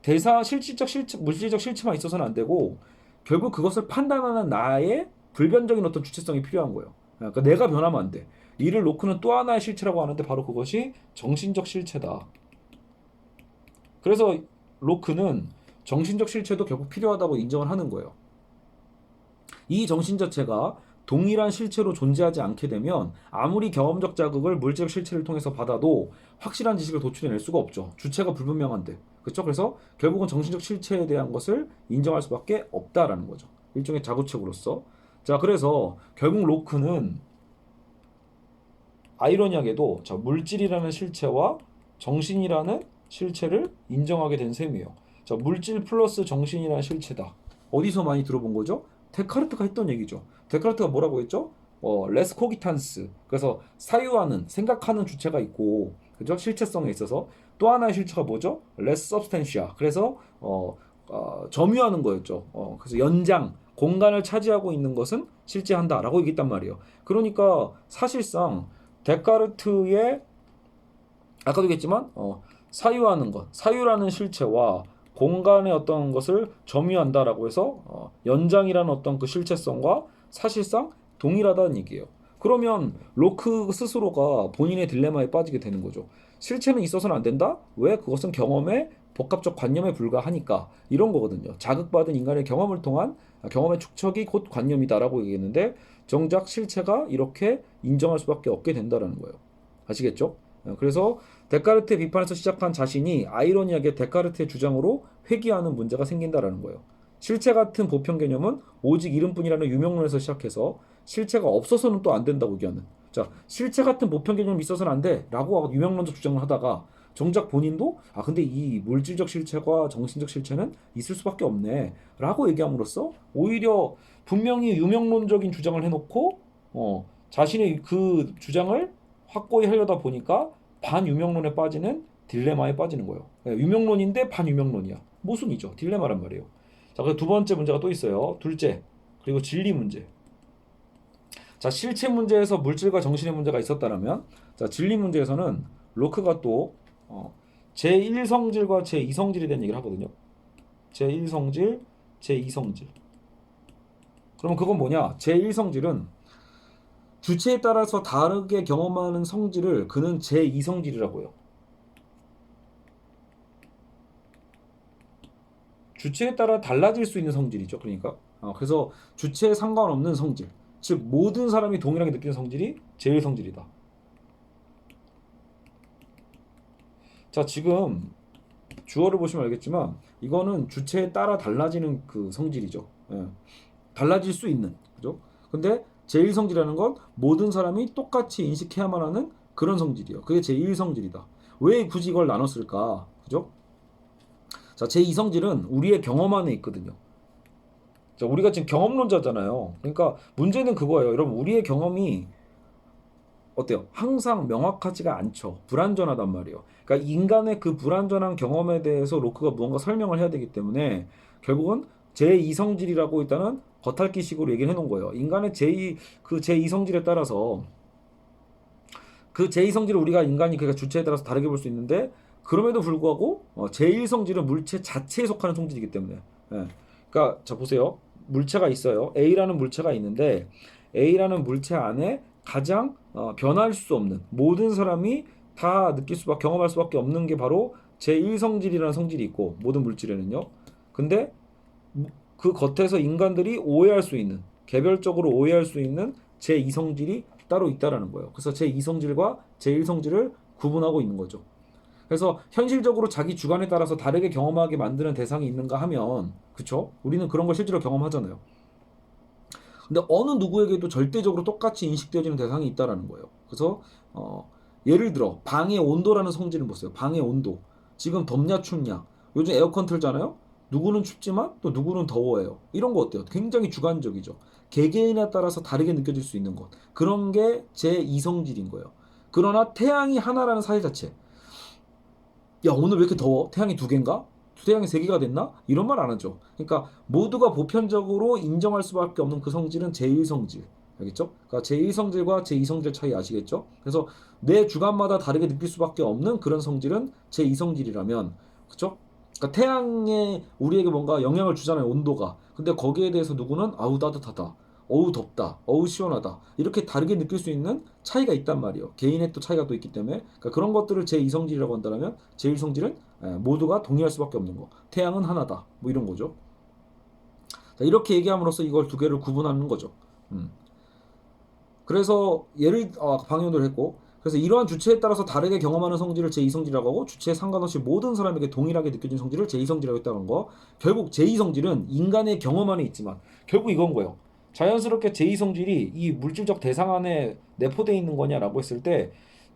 대사 실질적 실체, 물질적 실체만 있어서는 안 되고 결국 그것을 판단하는 나의 불변적인 어떤 주체성이 필요한 거예요. 그러니까 내가 변하면 안 돼. 이를 놓고는 또 하나의 실체라고 하는데 바로 그것이 정신적 실체다. 그래서 로크는 정신적 실체도 결국 필요하다고 인정을 하는 거예요. 이 정신 자체가 동일한 실체로 존재하지 않게 되면 아무리 경험적 자극을 물질적 실체를 통해서 받아도 확실한 지식을 도출해낼 수가 없죠. 주체가 불분명한데. 그렇죠? 그래서 결국은 정신적 실체에 대한 것을 인정할 수밖에 없다라는 거죠. 일종의 자구책으로서. 자, 그래서 결국 로크는 아이러니하게도 자, 물질이라는 실체와 정신이라는 실체를 인정하게 된 셈이에요. 자, 물질 플러스 정신이라는 실체다. 어디서 많이 들어본 거죠? 데카르트가 했던 얘기죠. 데카르트가 뭐라고 했죠? 레스 코기탄스. 그래서 사유하는, 생각하는 주체가 있고, 그죠? 실체성에 있어서 또 하나의 실체가 뭐죠? 레스 서브스텐시아. 그래서 점유하는 거였죠. 그래서 연장, 공간을 차지하고 있는 것은 실제한다라고 얘기했단 말이에요. 그러니까 사실상 데카르트의 아까도 얘기했지만 사유하는 것, 사유라는 실체와 공간의 어떤 것을 점유한다라고 해서 연장이라는 어떤 그 실체성과 사실상 동일하다는 얘기예요. 그러면 로크 스스로가 본인의 딜레마에 빠지게 되는 거죠. 실체는 있어서는 안 된다? 왜? 그것은 경험의 복합적 관념에 불과하니까 이런 거거든요. 자극받은 인간의 경험을 통한 경험의 축적이 곧 관념이다라고 얘기했는데 정작 실체가 이렇게 인정할 수밖에 없게 된다라는 거예요. 아시겠죠? 그래서 데카르트의 비판에서 시작한 자신이 아이러니하게 데카르트의 주장으로 회귀하는 문제가 생긴다라는 거예요. 실체 같은 보편 개념은 오직 이름뿐이라는 유명론에서 시작해서 실체가 없어서는 또 안 된다고 얘기하는. 자, 실체 같은 보편 개념이 있어서는 안 돼라고 유명론적 주장을 하다가 정작 본인도 근데 이 물질적 실체와 정신적 실체는 있을 수밖에 없네라고 얘기함으로써 오히려 분명히 유명론적인 주장을 해놓고 자신의 그 주장을 확고히 하려다 보니까 반유명론에 빠지는 딜레마에 빠지는 거예요. 유명론인데 반유명론이야. 모순이죠. 딜레마란 말이에요. 자, 그리고 두 번째 문제가 또 있어요. 둘째, 그리고 진리 문제. 자, 실체 문제에서 물질과 정신의 문제가 있었다면, 자, 진리 문제에서는 로크가 또 제1성질과 제2성질에 대한 얘기를 하거든요. 제1성질, 제2성질. 그러면 그건 뭐냐? 제1성질은 주체에 따라서 다르게 경험하는 성질을 그는 제2성질이라고 해요. 주체에 따라 달라질 수 있는 성질이죠. 그러니까 그래서 주체에 상관없는 성질, 즉 모든 사람이 동일하게 느끼는 성질이 제1성질이다. 자, 지금 주어를 보시면 알겠지만 이거는 주체에 따라 달라지는 그 성질이죠. 예. 달라질 수 있는, 그죠? 근데 제1성질이라는 건 모든 사람이 똑같이 인식해야만 하는 그런 성질이에요. 그게 제1성질이다. 왜 굳이 이걸 나눴을까? 그죠? 자, 제2성질은 우리의 경험 안에 있거든요. 자, 우리가 지금 경험론자잖아요. 그러니까 문제는 그거예요. 여러분, 우리의 경험이 어때요? 항상 명확하지가 않죠. 불완전하단 말이에요. 그러니까 인간의 그 불완전한 경험에 대해서 로크가 무언가 설명을 해야 되기 때문에 결국은 제2성질이라고 일단은 겉핥기식으로 얘기를 해놓은 거예요. 인간의 그 제2성질에 따라서 그 제2성질을 우리가 인간이 그러니까 주체에 따라서 다르게 볼 수 있는데 그럼에도 불구하고 제1성질은 물체 자체에 속하는 성질이기 때문에 그러니까 자 보세요. 물체가 있어요. A라는 물체가 있는데 A라는 물체 안에 가장 변할 수 없는 모든 사람이 다 느낄 수밖에 경험할 수밖에 없는 게 바로 제1성질이라는 성질이 있고 모든 물질에는요. 근데 그 겉에서 인간들이 오해할 수 있는 개별적으로 오해할 수 있는 제2성질이 따로 있다라는 거예요. 그래서 제2성질과 제1성질을 구분하고 있는 거죠. 그래서 현실적으로 자기 주관에 따라서 다르게 경험하게 만드는 대상이 있는가 하면 그쵸? 우리는 그런 걸 실제로 경험하잖아요. 근데 어느 누구에게도 절대적으로 똑같이 인식되어지는 대상이 있다라는 거예요. 그래서 예를 들어 방의 온도라는 성질을 보세요. 방의 온도. 지금 덥냐 춥냐. 요즘 에어컨 틀잖아요. 누구는 춥지만 또 누구는 더워해요. 이런 거 어때요? 굉장히 주관적이죠. 개개인에 따라서 다르게 느껴질 수 있는 것. 그런 게 제2성질인 거예요. 그러나 태양이 하나라는 사실 자체. 야, 오늘 왜 이렇게 더워? 태양이 두 개인가? 태양이 세 개가 됐나? 이런 말 안 하죠. 그러니까 모두가 보편적으로 인정할 수밖에 없는 그 성질은 제1성질. 알겠죠? 그러니까 제1성질과 제2성질 차이 아시겠죠? 그래서 내 주관마다 다르게 느낄 수밖에 없는 그런 성질은 제2성질이라면, 그렇죠? 그러니까 태양에 우리에게 뭔가 영향을 주잖아요, 온도가. 근데 거기에 대해서 누구는 아우 따뜻하다, 어우 덥다, 어우 시원하다 이렇게 다르게 느낄 수 있는 차이가 있단 말이에요. 개인의 또 차이가 또 있기 때문에 그러니까 그런 것들을 제2성질이라고 한다면 제1성질은 모두가 동의할 수밖에 없는 거. 태양은 하나다. 뭐 이런 거죠. 자, 이렇게 얘기함으로써 이걸 두 개를 구분하는 거죠. 그래서 예를 방연을 했고 그래서 이러한 주체에 따라서 다르게 경험하는 성질을 제2성질이라고 하고 주체에 상관없이 모든 사람에게 동일하게 느껴진 성질을 제2성질이라고 했다는 거. 결국 제2성질은 인간의 경험 안에 있지만 결국 이건 거예요. 자연스럽게 제2성질이 이 물질적 대상 안에 내포되어 있는 거냐라고 했을 때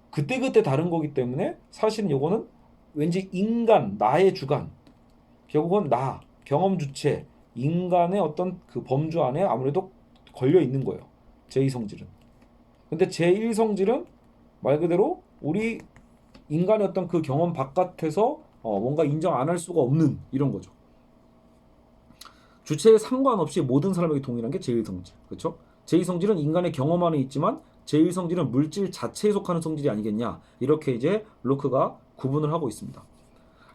그때그때 다른 거기 때문에 사실은 요거는 왠지 인간, 나의 주관, 결국은 나, 경험 주체, 인간의 어떤 그 범주 안에 아무래도 걸려 있는 거예요. 제2성질은. 근데 제1성질은 말 그대로 우리 인간의 어떤 그 경험 바깥에서 뭔가 인정 안 할 수가 없는 이런 거죠. 주체에 상관없이 모든 사람에게 동일한 게 제1성질. 그렇죠? 제2성질은 인간의 경험 안에 있지만 제1성질은 물질 자체에 속하는 성질이 아니겠냐. 이렇게 이제 로크가 구분을 하고 있습니다.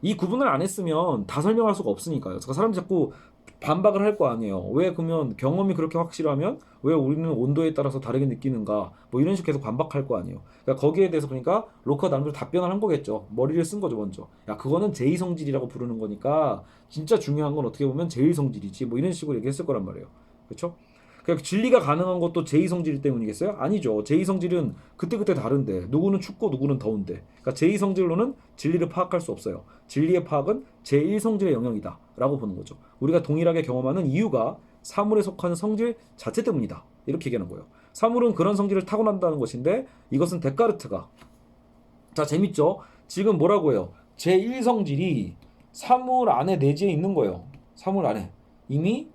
이 구분을 안 했으면 다 설명할 수가 없으니까요. 그러니까 사람들이 자꾸 반박을 할 거 아니에요. 왜 그러면 경험이 그렇게 확실하면 왜 우리는 온도에 따라서 다르게 느끼는가? 뭐 이런 식으로 계속 반박할 거 아니에요. 그러니까 거기에 대해서 그러니까 로커가 나름대로 답변을 한 거겠죠. 머리를 쓴 거죠 먼저. 야 그거는 제2성질이라고 부르는 거니까 진짜 중요한 건 어떻게 보면 제1성질이지. 뭐 이런 식으로 얘기했을 거란 말이에요. 그렇죠? 그러니까 진리가 가능한 것도 제2성질 때문이겠어요? 아니죠. 제2성질은 그때그때 다른데 누구는 춥고 누구는 더운데 그러니까 제2성질로는 진리를 파악할 수 없어요. 진리의 파악은 제1성질의 영역이다 라고 보는 거죠. 우리가 동일하게 경험하는 이유가 사물에 속하는 성질 자체 때문이다 이렇게 얘기하는 거예요. 사물은 그런 성질을 타고난다는 것인데 이것은 데카르트가 자 재밌죠? 지금 뭐라고 해요? 제1성질이 사물 안에 내재해 있는 거예요. 사물 안에 이미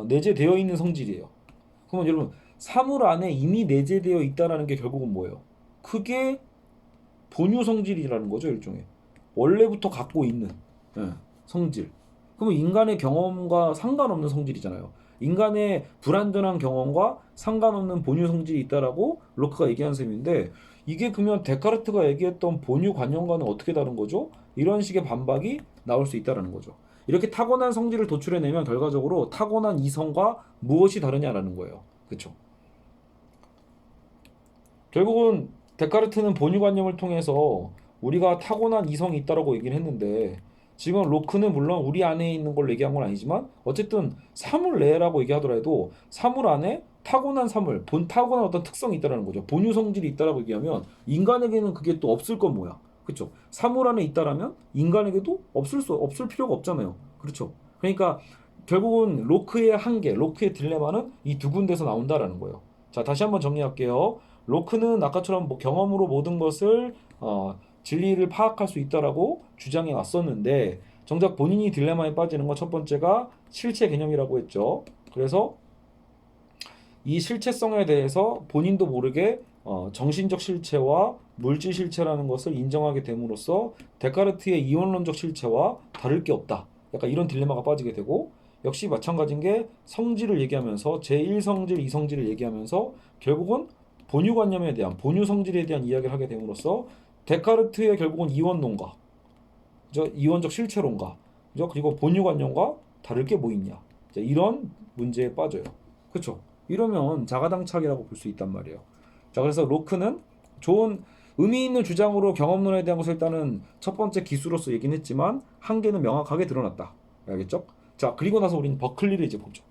내재되어 있는 성질이에요. 그러면 여러분 사물 안에 이미 내재되어 있다는 게 결국은 뭐예요? 그게 본유 성질이라는 거죠. 일종의 원래부터 갖고 있는 성질. 그러면 인간의 경험과 상관없는 성질이잖아요. 인간의 불완전한 경험과 상관없는 본유 성질이 있다라고 로크가 얘기한 셈인데 이게 그러면 데카르트가 얘기했던 본유 관념과는 어떻게 다른 거죠? 이런 식의 반박이 나올 수 있다라는 거죠. 이렇게 타고난 성질을 도출해내면 결과적으로 타고난 이성과 무엇이 다르냐라는 거예요. 그렇죠? 결국은 데카르트는 본유관념을 통해서 우리가 타고난 이성이 있다라고 얘기를 했는데 지금 로크는 물론 우리 안에 있는 걸 얘기한 건 아니지만 어쨌든 사물 내라고 얘기하더라도 사물 안에 타고난 사물, 타고난 어떤 특성이 있다라는 거죠. 본유 성질이 있다라고 얘기하면 인간에게는 그게 또 없을 건 뭐야? 그렇죠? 사물 안에 있다라면 인간에게도 없을 필요가 없잖아요. 그렇죠? 그러니까 결국은 로크의 한계, 로크의 딜레마는 이 두 군데서 나온다라는 거예요. 자, 다시 한번 정리할게요. 로크는 아까처럼 뭐 경험으로 모든 것을 진리를 파악할 수 있다라고 주장해 왔었는데 정작 본인이 딜레마에 빠지는 건 첫 번째가 실체 개념이라고 했죠. 그래서 이 실체성에 대해서 본인도 모르게 정신적 실체와 물질 실체라는 것을 인정하게 됨으로써 데카르트의 이원론적 실체와 다를 게 없다. 약간 이런 딜레마가 빠지게 되고 역시 마찬가지인 게 성질을 얘기하면서 제1성질, 2성질을 얘기하면서 결국은 본유관념에 대한 본유 성질에 대한 이야기를 하게 됨으로써 데카르트의 결국은 이원론가, 그죠? 이원적 실체론가, 그죠? 그리고 본유관념과 다를 게 뭐 있냐? 자, 이런 문제에 빠져요. 그렇죠? 이러면 자가당착이라고 볼 수 있단 말이에요. 자, 그래서 로크는 좋은 의미 있는 주장으로 경험론에 대한 것을 일단은 첫 번째 기수로서 얘기는 했지만 한계는 명확하게 드러났다. 알겠죠? 자, 그리고 나서 우리는 버클리를 이제 보죠.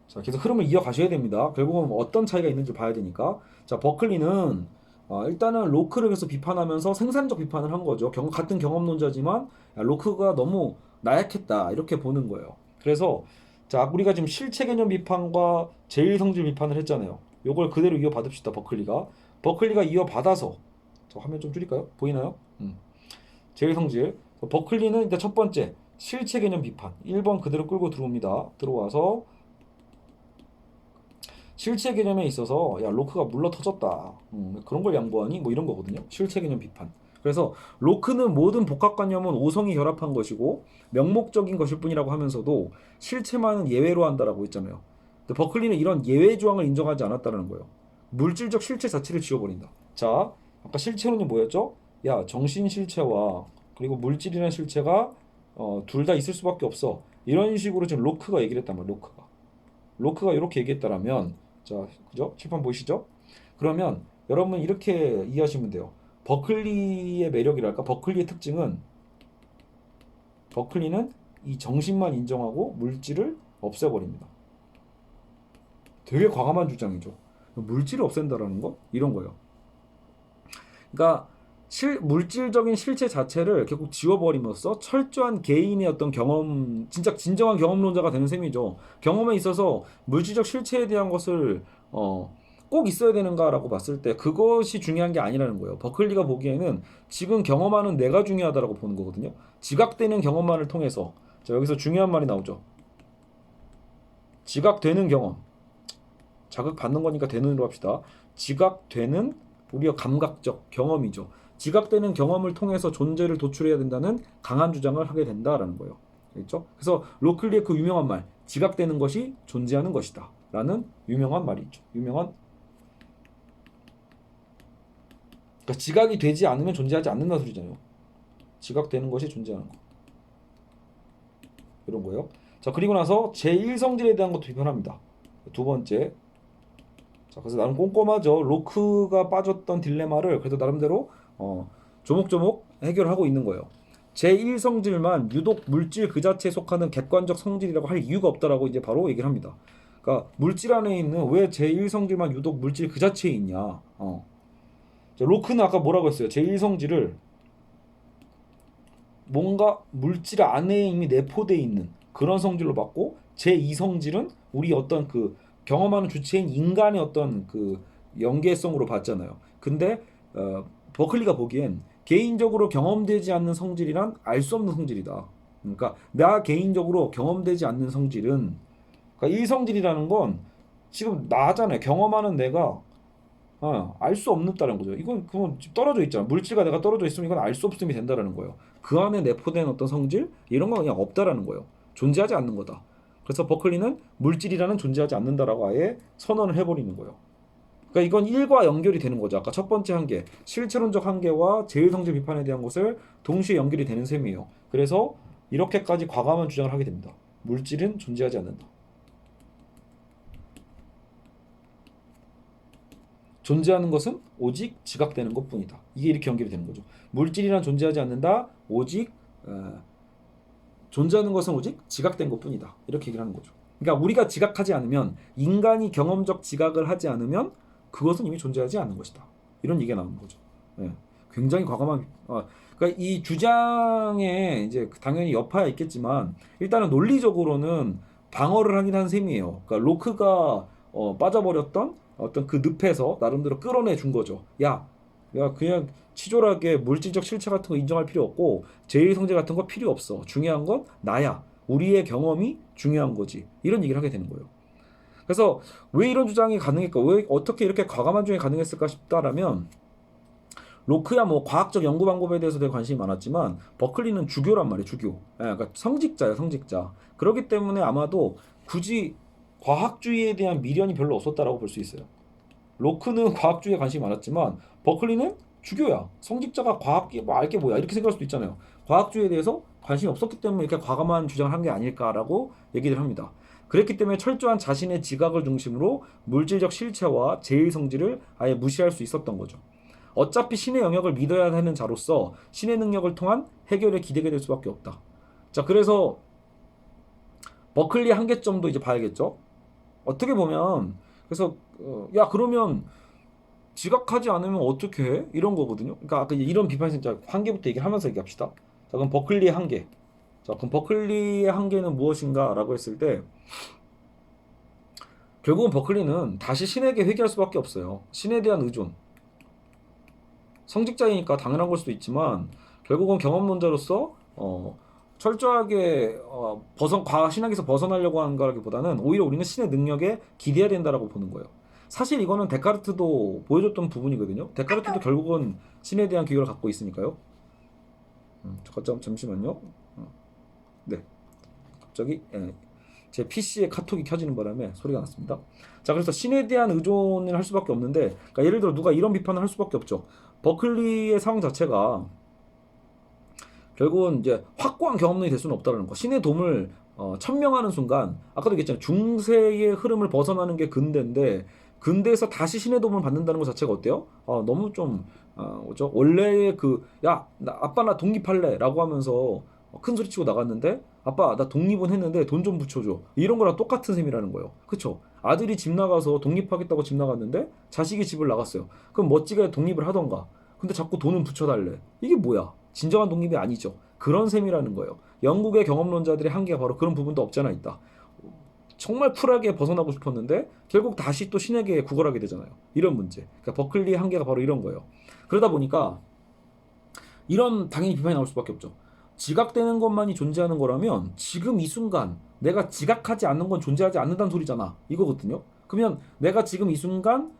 자, 계속 흐름을 이어가셔야 됩니다. 결국은 어떤 차이가 있는지 봐야 되니까. 자, 버클리는 일단은 로크를 그래서 비판하면서 생산적 비판을 한 거죠. 같은 경험론자지만 야, 로크가 너무 나약했다 이렇게 보는 거예요. 그래서 자, 우리가 지금 실체 개념 비판과 제1성질 비판을 했잖아요. 요걸 그대로 이어받읍시다. 버클리가 이어받아서 저 화면 좀 줄일까요? 보이나요? 제1성질 버클리는 일단 첫 번째 실체 개념 비판 1번 그대로 끌고 들어옵니다. 들어와서 실체 개념에 있어서 야 로크가 물러 터졌다. 그런 걸 양보하니 뭐 이런 거거든요. 실체 개념 비판. 그래서 로크는 모든 복합관념은 오성이 결합한 것이고 명목적인 것일 뿐이라고 하면서도 실체만은 예외로 한다라고 했잖아요. 근데 버클리는 이런 예외 조항을 인정하지 않았다는 거예요. 물질적 실체 자체를 지워버린다. 자, 아까 실체론이 뭐였죠? 야, 정신 실체와 그리고 물질이라는 실체가 둘 다 있을 수밖에 없어. 이런 식으로 지금 로크가 얘기를 했단 말이에요. 로크가 이렇게 얘기했다라면 자, 그죠? 칠판 보이시죠? 그러면 여러분 이렇게 이해하시면 돼요. 버클리의 매력이랄까? 버클리의 특징은 버클리는 이 정신만 인정하고 물질을 없애버립니다. 되게 과감한 주장이죠. 물질을 없앤다라는 거? 이런 거예요. 그러니까 물질적인 실체 자체를 결국 지워버림으로써 철저한 개인의 어떤 경험, 진짜 진정한 경험론자가 되는 셈이죠. 경험에 있어서 물질적 실체에 대한 것을 꼭 있어야 되는가라고 봤을 때 그것이 중요한 게 아니라는 거예요. 버클리가 보기에는 지금 경험하는 내가 중요하다라고 보는 거거든요. 지각되는 경험만을 통해서 자, 여기서 중요한 말이 나오죠. 지각되는 경험. 자극받는 거니까 되는으로 합시다. 지각되는 우리가 감각적 경험이죠. 지각되는 경험을 통해서 존재를 도출해야 된다는 강한 주장을 하게 된다라는 거예요. 그렇죠? 그래서 로클리의 그 유명한 말, 지각되는 것이 존재하는 것이다. 라는 유명한 말이 있죠. 그러니까 지각이 되지 않으면 존재하지 않는다 소리잖아요. 지각되는 것이 존재하는 거. 이런 거예요. 자, 그리고 나서 제1성질에 대한 것도 비판합니다. 두 번째. 자, 그래서 나름 꼼꼼하죠. 로크가 빠졌던 딜레마를 그래도 나름대로 조목조목 해결하고 있는 거예요. 제1성질만 유독 물질 그 자체에 속하는 객관적 성질이라고 할 이유가 없다라고 이제 바로 얘기를 합니다. 그러니까 물질 안에 있는 왜 제1성질만 유독 물질 그 자체에 있냐. 자, 로크는 아까 뭐라고 했어요? 제1성질을 뭔가 물질 안에 이미 내포되어 있는 그런 성질로 봤고 제2성질은 우리 어떤 그 경험하는 주체인 인간의 어떤 그 연계성으로 봤잖아요. 근데 버클리가 보기엔 개인적으로 경험되지 않는 성질이란 알 수 없는 성질이다. 그러니까 나 개인적으로 경험되지 않는 성질은 그러니까 일성질이라는 건 지금 나잖아요. 경험하는 내가 알 수 없다는 거죠. 이건 그건 떨어져 있잖아. 물질과 내가 떨어져 있으면 이건 알 수 없음이 된다라는 거예요. 그 안에 내포된 어떤 성질 이런 건 그냥 없다라는 거예요. 존재하지 않는 거다. 그래서 버클리는 물질이라는 존재하지 않는다라고 아예 선언을 해버리는 거예요. 그러니까 이건 일과 연결이 되는 거죠. 아까 첫 번째 한계, 실체론적 한계와 제일성질 비판에 대한 것을 동시에 연결이 되는 셈이에요. 그래서 이렇게까지 과감한 주장을 하게 됩니다. 물질은 존재하지 않는다. 존재하는 것은 오직 지각되는 것뿐이다. 이게 이렇게 연결이 되는 거죠. 물질이란 존재하지 않는다. 오직 존재하는 것은 오직 지각된 것뿐이다. 이렇게 얘기를 하는 거죠. 그러니까 우리가 지각하지 않으면 인간이 경험적 지각을 하지 않으면 그것은 이미 존재하지 않는 것이다. 이런 얘기가 나오는 거죠. 예. 굉장히 과감한 그러니까 이 주장에 이제 당연히 여파가 있겠지만 일단은 논리적으로는 방어를 하긴 한 셈이에요. 그러니까 로크가 빠져버렸던 어떤 그 늪에서 나름대로 끌어내 준 거죠. 야 그냥 치졸하게 물질적 실체 같은 거 인정할 필요 없고 제1성질 같은 거 필요 없어. 중요한 건 나야. 우리의 경험이 중요한 거지. 이런 얘기를 하게 되는 거예요. 그래서 왜 이런 주장이 가능했을까? 왜 어떻게 이렇게 과감한 주장이 가능했을까 싶다라면 로크야 뭐 과학적 연구 방법에 대해서 되게 관심이 많았지만 버클리는 주교란 말이에요. 주교. 그러니까 성직자예요. 성직자. 그렇기 때문에 아마도 굳이 과학주의에 대한 미련이 별로 없었다라고 볼 수 있어요. 로크는 과학주의에 관심이 많았지만 버클리는 주교야. 성직자가 과학이 뭐 알게 뭐야 이렇게 생각할 수도 있잖아요. 과학주의에 대해서 관심이 없었기 때문에 이렇게 과감한 주장을 한 게 아닐까라고 얘기를 합니다. 그랬기 때문에 철저한 자신의 지각을 중심으로 물질적 실체와 제1성질을 아예 무시할 수 있었던 거죠. 어차피 신의 영역을 믿어야 하는 자로서 신의 능력을 통한 해결에 기대게 될 수밖에 없다. 자, 그래서 버클리의 한계점도 이제 봐야겠죠. 어떻게 보면 그래서 야 그러면 지각하지 않으면 어떻게 해? 이런 거거든요. 그러니까 아까 이런 비판이 진짜 한계부터 얘기하면서 얘기합시다. 자, 그럼 버클리의 한계. 자, 그럼 버클리의 한계는 무엇인가라고 했을 때 결국은 버클리는 다시 신에게 회귀할 수밖에 없어요. 신에 대한 의존. 성직자이니까 당연한 걸 수도 있지만 결국은 경험론자로서 철저하게 신학에서 벗어나려고 하는 거라기보다는 오히려 우리는 신의 능력에 기대해야 된다라고 보는 거예요. 사실 이거는 데카르트도 보여줬던 부분이거든요. 데카르트도 결국은 신에 대한 기교를 갖고 있으니까요. 잠시만요. 네, 갑자기 제 PC에 카톡이 켜지는 바람에 소리가 났습니다. 자, 그래서 신에 대한 의존을 할 수밖에 없는데, 그러니까 예를 들어 누가 이런 비판을 할 수밖에 없죠. 버클리의 상황 자체가 결국은 이제 확고한 경험론이 될 수는 없다는 거. 신의 도움을 천명하는 순간, 아까도 얘기했잖아요. 중세의 흐름을 벗어나는 게 근대인데, 근대에서 다시 신의 도움을 받는다는 것 자체가 어때요? 너무 좀 뭐죠? 원래의 아빠 나 독립할래라고 하면서 큰 소리 치고 나갔는데, 아빠 나 독립은 했는데 돈 좀 붙여줘, 이런 거랑 똑같은 셈이라는 거예요. 그쵸? 아들이 집 나가서 독립하겠다고 집 나갔는데 자식이 집을 나갔어요. 그럼 멋지게 독립을 하던가. 근데 자꾸 돈은 붙여달래. 이게 뭐야? 진정한 독립이 아니죠. 그런 셈이라는 거예요. 영국의 경험론자들의 한계가 바로 그런 부분도 없잖아 있다. 정말 쿨하게 벗어나고 싶었는데 결국 다시 또 신에게 구걸하게 되잖아요. 이런 문제. 그러니까 버클리의 한계가 바로 이런 거예요. 그러다 보니까 이런 당연히 비판이 나올 수밖에 없죠. 지각되는 것만이 존재하는 거라면 지금 이 순간 내가 지각하지 않는 건 존재하지 않는다는 소리잖아. 이거거든요. 그러면 내가 지금 이 순간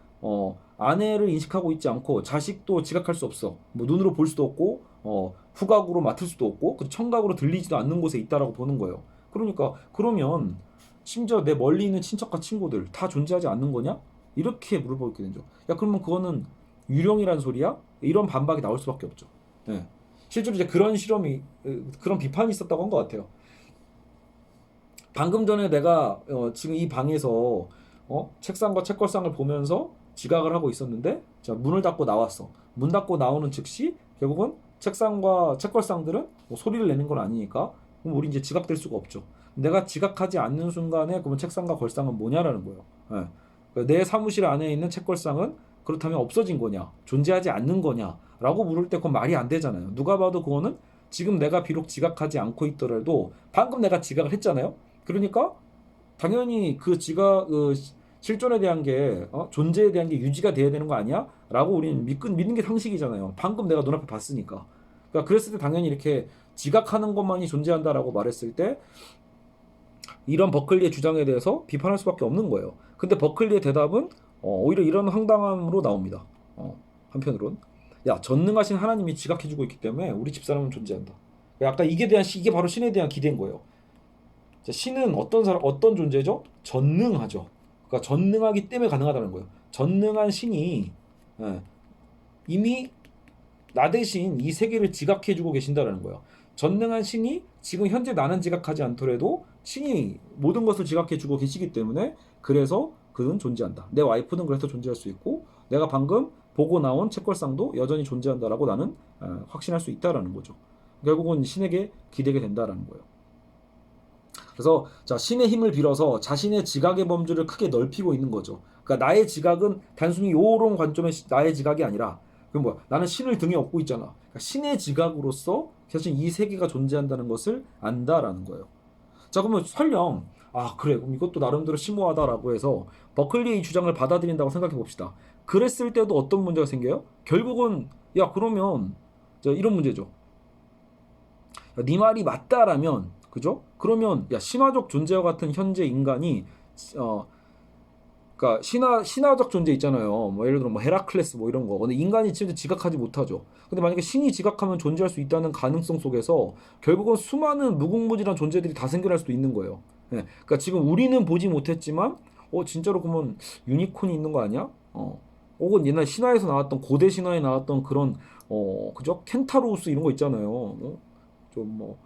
아내를 인식하고 있지 않고 자식도 지각할 수 없어. 뭐 눈으로 볼 수도 없고 후각으로 맡을 수도 없고 청각으로 들리지도 않는 곳에 있다라고 보는 거예요. 그러니까 그러면 심지어 내 멀리 있는 친척과 친구들 다 존재하지 않는 거냐? 이렇게 물어보게 되죠. 야, 그러면 그거는 유령이란 소리야? 이런 반박이 나올 수밖에 없죠. 네. 실제로 이제 그런 비판이 있었다고 한 것 같아요. 방금 전에 내가 지금 이 방에서 책상과 책걸상을 보면서 지각을 하고 있었는데, 자, 문을 닫고 나왔어. 문 닫고 나오는 즉시 결국은 책상과 책걸상들은 뭐 소리를 내는 건 아니니까 그럼 우리 이제 지각될 수가 없죠. 내가 지각하지 않는 순간에 그러면 책상과 걸상은 뭐냐라는 거예요. 예. 그러니까 내 사무실 안에 있는 책걸상은 그렇다면 없어진 거냐, 존재하지 않는 거냐라고 물을 때 그건 말이 안 되잖아요. 누가 봐도 그거는 지금 내가 비록 지각하지 않고 있더라도 방금 내가 지각을 했잖아요. 그러니까 당연히 그 실존에 대한 게 존재에 대한 게 유지가 돼야 되는 거 아니야? 라고 우리는 믿는 게 상식이잖아요. 방금 내가 눈앞에 봤으니까. 그러니까 그랬을 때 당연히 이렇게 지각하는 것만이 존재한다라고 말했을 때 이런 버클리의 주장에 대해서 비판할 수밖에 없는 거예요. 근데 버클리의 대답은 오히려 이런 황당함으로 나옵니다. 한편으론 전능하신 하나님이 지각해주고 있기 때문에 우리 집사람은 존재한다. 아까 이게 바로 신에 대한 기대인 거예요. 자, 신은 어떤 존재죠? 전능하죠. 그러니까 전능하기 때문에 가능하다는 거예요. 전능한 신이 이미 나 대신 이 세계를 지각해주고 계신다라는 거예요. 전능한 신이 지금 현재 나는 지각하지 않더라도 신이 모든 것을 지각해주고 계시기 때문에 그래서 그는 존재한다. 내 와이프는 그래서 존재할 수 있고 내가 방금 보고 나온 책걸상도 여전히 존재한다라고 나는 확신할 수 있다라는 거죠. 결국은 신에게 기대게 된다라는 거예요. 그래서 자, 신의 힘을 빌어서 자신의 지각의 범주를 크게 넓히고 있는 거죠. 그러니까 나의 지각은 단순히 요런 관점의 나의 지각이 아니라 그럼 뭐야? 나는 신을 등에 업고 있잖아. 그러니까 신의 지각으로서 사실 이 세계가 존재한다는 것을 안다라는 거예요. 자, 그러면 설령 그래, 그럼 이것도 나름대로 심오하다라고 해서 버클리의 이 주장을 받아들인다고 생각해 봅시다. 그랬을 때도 어떤 문제가 생겨요? 결국은 그러면 이런 문제죠. 네 말이 맞다라면, 그죠? 그러면 신화적 존재와 같은 현재 인간이 그러니까 신화적 존재 있잖아요. 뭐 예를 들어 뭐 헤라클레스 뭐 이런 거. 근데 인간이 진짜 지각하지 못하죠. 근데 만약에 신이 지각하면 존재할 수 있다는 가능성 속에서 결국은 수많은 무궁무진한 존재들이 다 생겨날 수도 있는 거예요. 그러니까 지금 우리는 보지 못했지만 진짜로 그러면 유니콘이 있는 거 아니야? 혹은 옛날 신화에서 나왔던 고대 신화에 나왔던 그런 그죠? 켄타로우스 이런 거 있잖아요. 좀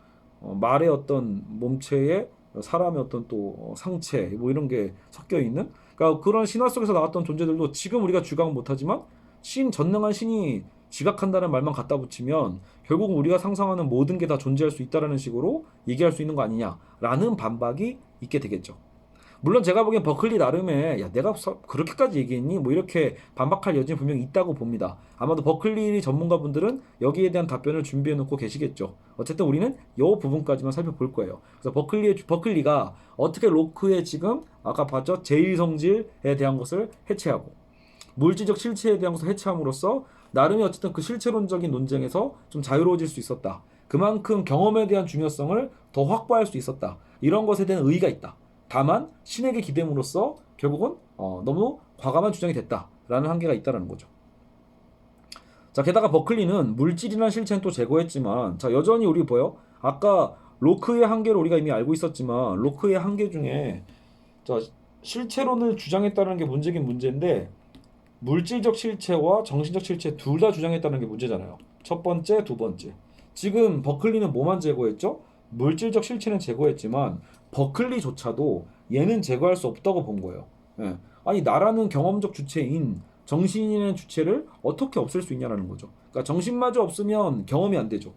말의 어떤 몸체에 사람의 어떤 또 상체 뭐 이런 게 섞여 있는, 그러니까 그런 신화 속에서 나왔던 존재들도 지금 우리가 주각은 못하지만 전능한 신이 지각한다는 말만 갖다 붙이면 결국은 우리가 상상하는 모든 게 다 존재할 수 있다라는 식으로 얘기할 수 있는 거 아니냐라는 반박이 있게 되겠죠. 물론 제가 보기엔 버클리 나름의 내가 그렇게까지 얘기했니? 뭐 이렇게 반박할 여지는 분명히 있다고 봅니다. 아마도 버클리 전문가분들은 여기에 대한 답변을 준비해 놓고 계시겠죠. 어쨌든 우리는 이 부분까지만 살펴볼 거예요. 그래서 버클리가 어떻게 로크의 지금 아까 봤죠? 제1성질에 대한 것을 해체하고 물질적 실체에 대한 것을 해체함으로써 나름의 어쨌든 그 실체론적인 논쟁에서 좀 자유로워질 수 있었다. 그만큼 경험에 대한 중요성을 더 확보할 수 있었다. 이런 것에 대한 의의가 있다. 다만 신에게 기댐으로써 결국은 너무 과감한 주장이 됐다라는 한계가 있다는 거죠. 자, 게다가 버클리는 물질이나 실체는 또 제거했지만, 자, 여전히 우리 보여? 아까 로크의 한계를 우리가 이미 알고 있었지만, 로크의 한계 중에, 자, 실체론을 주장했다는 게 문제긴 문제인데, 물질적 실체와 정신적 실체 둘 다 주장했다는 게 문제잖아요. 첫 번째, 두 번째. 지금 버클리는 뭐만 제거했죠? 물질적 실체는 제거했지만, 버클리조차도 얘는 제거할 수 없다고 본 거예요. 예. 아니, 나라는 경험적 주체인 정신이라는 주체를 어떻게 없앨 수 있냐라는 거죠. 그러니까 정신마저 없으면 경험이 안 되죠.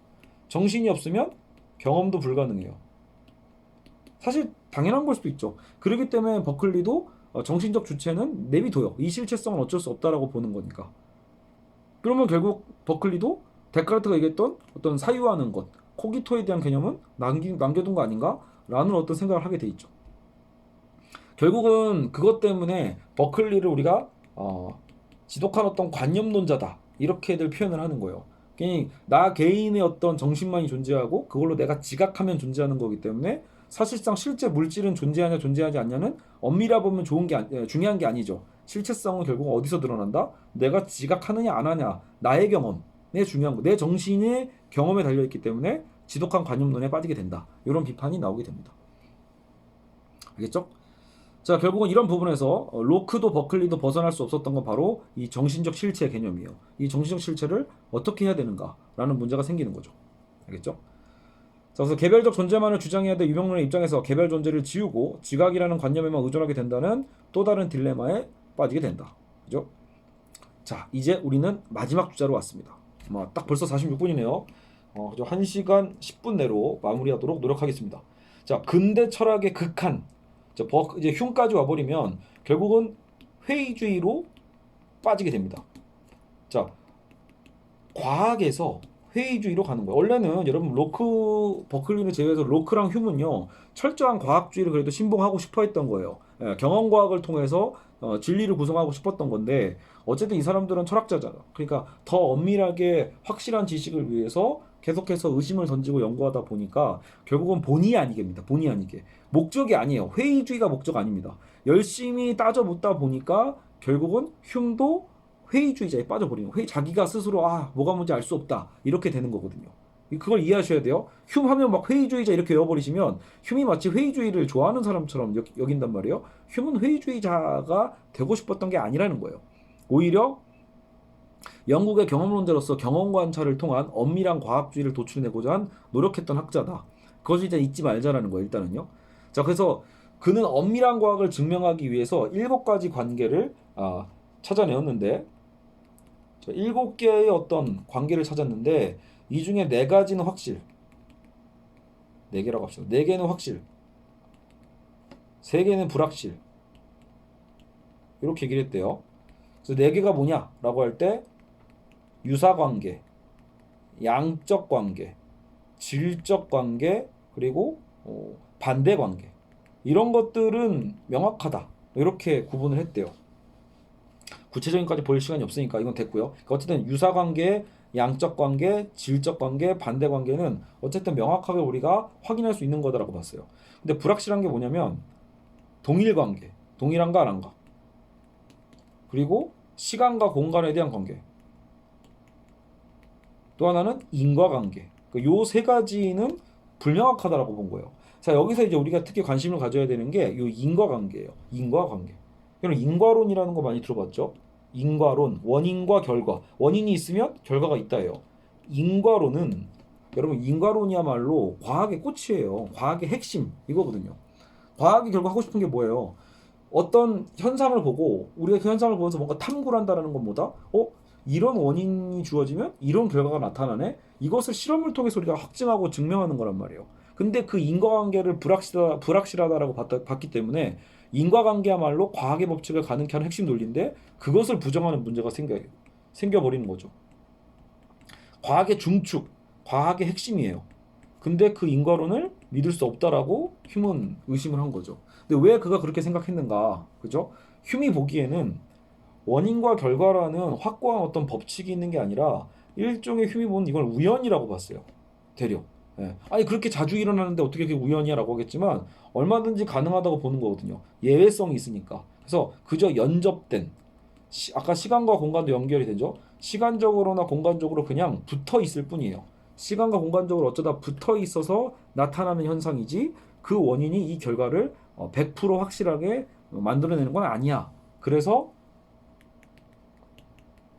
정신이 없으면 경험도 불가능해요. 사실 당연한 걸 수도 있죠. 그렇기 때문에 버클리도 정신적 주체는 내비둬요. 이 실체성은 어쩔 수 없다라고 보는 거니까. 그러면 결국 버클리도 데카르트가 얘기했던 어떤 사유하는 것, 코기토에 대한 개념은 남겨둔 거 아닌가? 라는 어떤 생각을 하게 돼 있죠. 결국은 그것 때문에 버클리를 우리가 지독한 어떤 관념론자다 이렇게들 표현을 하는 거예요. 나 개인의 어떤 정신만이 존재하고 그걸로 내가 지각하면 존재하는 거기 때문에 사실상 실제 물질은 존재하냐 존재하지 않냐는 엄밀히 보면 중요한 게 아니죠. 실체성은 결국 어디서 드러난다? 내가 지각하느냐 안 하냐 나의 경험에 중요한 거. 내 정신의 경험에 달려있기 때문에 지독한 관념론에 빠지게 된다. 이런 비판이 나오게 됩니다. 알겠죠? 자, 결국은 이런 부분에서 로크도 버클리도 벗어날 수 없었던 건 바로 이 정신적 실체 개념이에요. 이 정신적 실체를 어떻게 해야 되는가라는 문제가 생기는 거죠. 알겠죠? 자, 그래서 개별적 존재만을 주장해야 될 유명론의 입장에서 개별 존재를 지우고 지각이라는 관념에만 의존하게 된다는 또 다른 딜레마에 빠지게 된다. 그죠? 자, 이제 우리는 마지막 주자로 왔습니다. 딱 벌써 46분이네요. 1시간 10분 내로 마무리하도록 노력하겠습니다. 자, 근대 철학의 극한. 이제 흉까지 와버리면 결국은 회의주의로 빠지게 됩니다. 자, 과학에서 회의주의로 가는 거예요. 원래는 여러분 버클리를 제외해서 로크랑 휴문요 철저한 과학주의를 그래도 신봉하고 싶어했던 거예요. 경험과학을 통해서 진리를 구성하고 싶었던 건데 어쨌든 이 사람들은 철학자잖아. 그러니까 더 엄밀하게 확실한 지식을 위해서 계속해서 의심을 던지고 연구하다 보니까 결국은 본의 아니게입니다. 본의 아니게. 목적이 아니에요. 회의주의가 목적 아닙니다. 열심히 따져보다 보니까 결국은 흉도 회의주의자에 빠져버리는 거예요. 자기가 스스로 뭐가 뭔지 알 수 없다 이렇게 되는 거거든요. 그걸 이해하셔야 돼요. 흉 하면 막 회의주의자 이렇게 외워버리시면 흉이 마치 회의주의를 좋아하는 사람처럼 여긴단 말이에요. 흉은 회의주의자가 되고 싶었던 게 아니라는 거예요. 오히려 영국의 경험론자로서 경험 관찰을 통한 엄밀한 과학주의를 도출해내고자 한 노력했던 학자다. 그것을 이제 잊지 말자라는 거예요. 일단은요. 자, 그래서 그는 엄밀한 과학을 증명하기 위해서 7가지 관계를 찾아내었는데 7개의 어떤 관계를 찾았는데 이 중에 4가지는 확실. 4개라고 합시다. 4개는 확실. 3개는 불확실. 이렇게 얘기를 했대요. 그래서 4개가 뭐냐라고 할 때 유사관계, 양적관계, 질적관계, 그리고 반대관계. 이런 것들은 명확하다. 이렇게 구분을 했대요. 구체적인까지 볼 시간이 없으니까 이건 됐고요. 그러니까 어쨌든 유사관계, 양적관계, 질적관계, 반대관계는 어쨌든 명확하게 우리가 확인할 수 있는 거다라고 봤어요. 근데 불확실한 게 뭐냐면 동일관계, 동일한가 안 한가. 그리고 시간과 공간에 대한 관계. 또 하나는 인과관계. 요 3가지는 불명확하다라고 본 거예요. 자, 여기서 이제 우리가 특히 관심을 가져야 되는 게 요 인과관계예요. 인과관계. 여러분 인과론이라는 거 많이 들어봤죠? 인과론, 원인과 결과. 원인이 있으면 결과가 있다예요. 인과론은 여러분 인과론이야말로 과학의 꽃이에요. 과학의 핵심 이거거든요. 과학이 결국 하고 싶은 게 뭐예요? 어떤 현상을 보고 우리가 그 현상을 보면서 뭔가 탐구를 한다는 것보다 이런 원인이 주어지면 이런 결과가 나타나네. 이것을 실험을 통해서 우리가 확증하고 증명하는 거란 말이에요. 근데 그 인과관계를 불확실하다라고 봤기 때문에 인과관계야말로 과학의 법칙을 가능케 하는 핵심 논리인데 그것을 부정하는 문제가 생겨버리는 거죠. 과학의 중축, 과학의 핵심이에요. 근데 그 인과론을 믿을 수 없다라고 휴먼 의심을 한 거죠. 근데 왜 그가 그렇게 생각했는가? 그죠? 휴미 보기에는 원인과 결과라는 확고한 어떤 법칙이 있는 게 아니라 일종의 휴미 보는 이걸 우연이라고 봤어요. 되려. 예. 아니 그렇게 자주 일어나는데 어떻게 그게 우연이야라고 하겠지만 얼마든지 가능하다고 보는 거거든요. 예외성이 있으니까. 그래서 그저 연접된 아까 시간과 공간도 연결이 되죠. 시간적으로나 공간적으로 그냥 붙어 있을 뿐이에요. 시간과 공간적으로 어쩌다 붙어 있어서 나타나는 현상이지 그 원인이 이 결과를 100% 확실하게 만들어내는 건 아니야. 그래서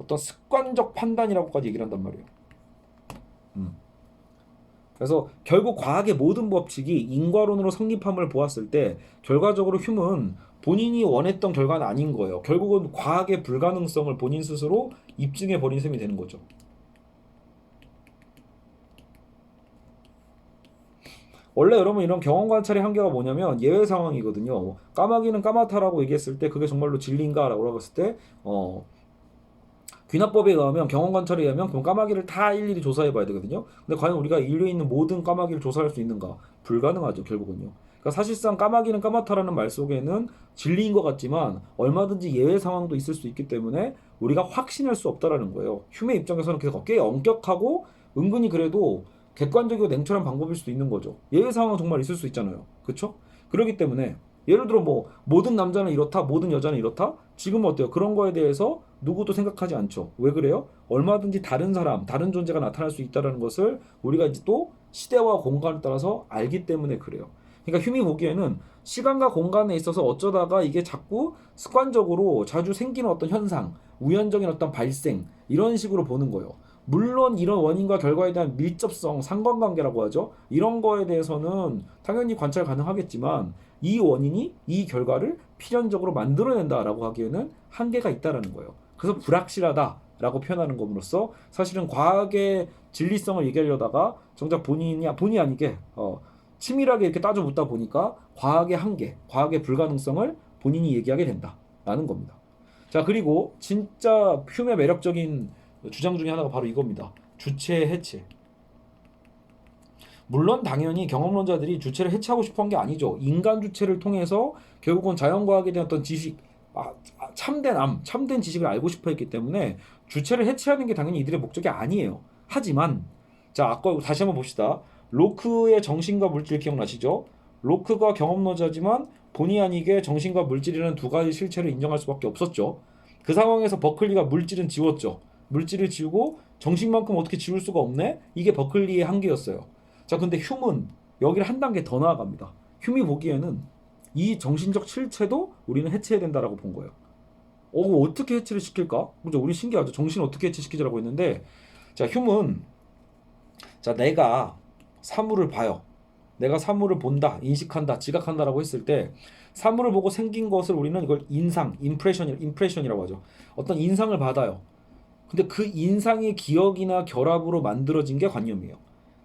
어떤 습관적 판단이라고까지 얘기를 한단 말이에요. 음. 그래서 결국 과학의 모든 법칙이 인과론으로 성립함을 보았을 때 결과적으로 휴은 본인이 원했던 결과는 아닌 거예요. 결국은 과학의 불가능성을 본인 스스로 입증해 버린 셈이 되는 거죠. 원래 여러분 이런 경험 관찰의 한계가 뭐냐면 예외 상황이거든요. 까마귀는 까맣다라고 얘기했을 때 그게 정말로 진리인가라고 했을 때 귀납법에 의하면 경험 관찰에 의하면 그럼 까마귀를 다 일일이 조사해 봐야 되거든요. 근데 과연 우리가 인류에 있는 모든 까마귀를 조사할 수 있는가? 불가능하죠, 결국은요. 그러니까 사실상 까마귀는 까맣다라는 말 속에는 진리인 것 같지만 얼마든지 예외 상황도 있을 수 있기 때문에 우리가 확신할 수 없다라는 거예요. 휴메 입장에서는 꽤 엄격하고 은근히 그래도 객관적이고 냉철한 방법일 수도 있는 거죠. 예외 상황은 정말 있을 수 있잖아요. 그렇죠? 그렇기 때문에 예를 들어 뭐 모든 남자는 이렇다, 모든 여자는 이렇다. 지금 어때요? 그런 거에 대해서 누구도 생각하지 않죠. 왜 그래요? 얼마든지 다른 사람, 다른 존재가 나타날 수 있다는 것을 우리가 이제 또 시대와 공간에 따라서 알기 때문에 그래요. 그러니까 휴미 보기에는 시간과 공간에 있어서 어쩌다가 이게 자꾸 습관적으로 자주 생기는 어떤 현상, 우연적인 어떤 발생 이런 식으로 보는 거예요. 물론 이런 원인과 결과에 대한 밀접성, 상관관계라고 하죠. 이런 거에 대해서는 당연히 관찰 가능하겠지만 이 원인이 이 결과를 필연적으로 만들어낸다라고 하기에는 한계가 있다라는 거예요. 그래서 불확실하다라고 표현하는 것으로써 사실은 과학의 진리성을 얘기하려다가 정작 본의 아니게 치밀하게 이렇게 따져 묻다 보니까 과학의 한계, 과학의 불가능성을 본인이 얘기하게 된다라는 겁니다. 자, 그리고 진짜 휴메 매력적인 주장 중에 하나가 바로 이겁니다. 주체 해체. 물론 당연히 경험론자들이 주체를 해체하고 싶어 한 게 아니죠. 인간 주체를 통해서 결국은 자연과학에 대한 어떤 지식, 참된 지식을 알고 싶어 했기 때문에 주체를 해체하는 게 당연히 이들의 목적이 아니에요. 하지만 자, 아까 다시 한번 봅시다. 로크의 정신과 물질 기억나시죠? 로크가 경험론자지만 본의 아니게 정신과 물질이라는 두 가지 실체를 인정할 수밖에 없었죠. 그 상황에서 버클리가 물질은 지웠죠. 물질을 지우고 정신만큼 어떻게 지울 수가 없네? 이게 버클리의 한계였어요. 자, 근데 휴문 여기를 한 단계 더 나아갑니다. 휴미 보기에는 이 정신적 실체도 우리는 해체해야 된다라고 본 거예요. 어떻게 해체를 시킬까? 그죠? 우리 신기하죠. 정신을 어떻게 해체시키자라고 했는데, 자, 휴문, 자, 내가 사물을 봐요. 내가 사물을 본다, 인식한다, 지각한다라고 했을 때 사물을 보고 생긴 것을 우리는 이걸 임프레션이라고 하죠. 어떤 인상을 받아요. 근데 그 인상의 기억이나 결합으로 만들어진 게 관념이에요.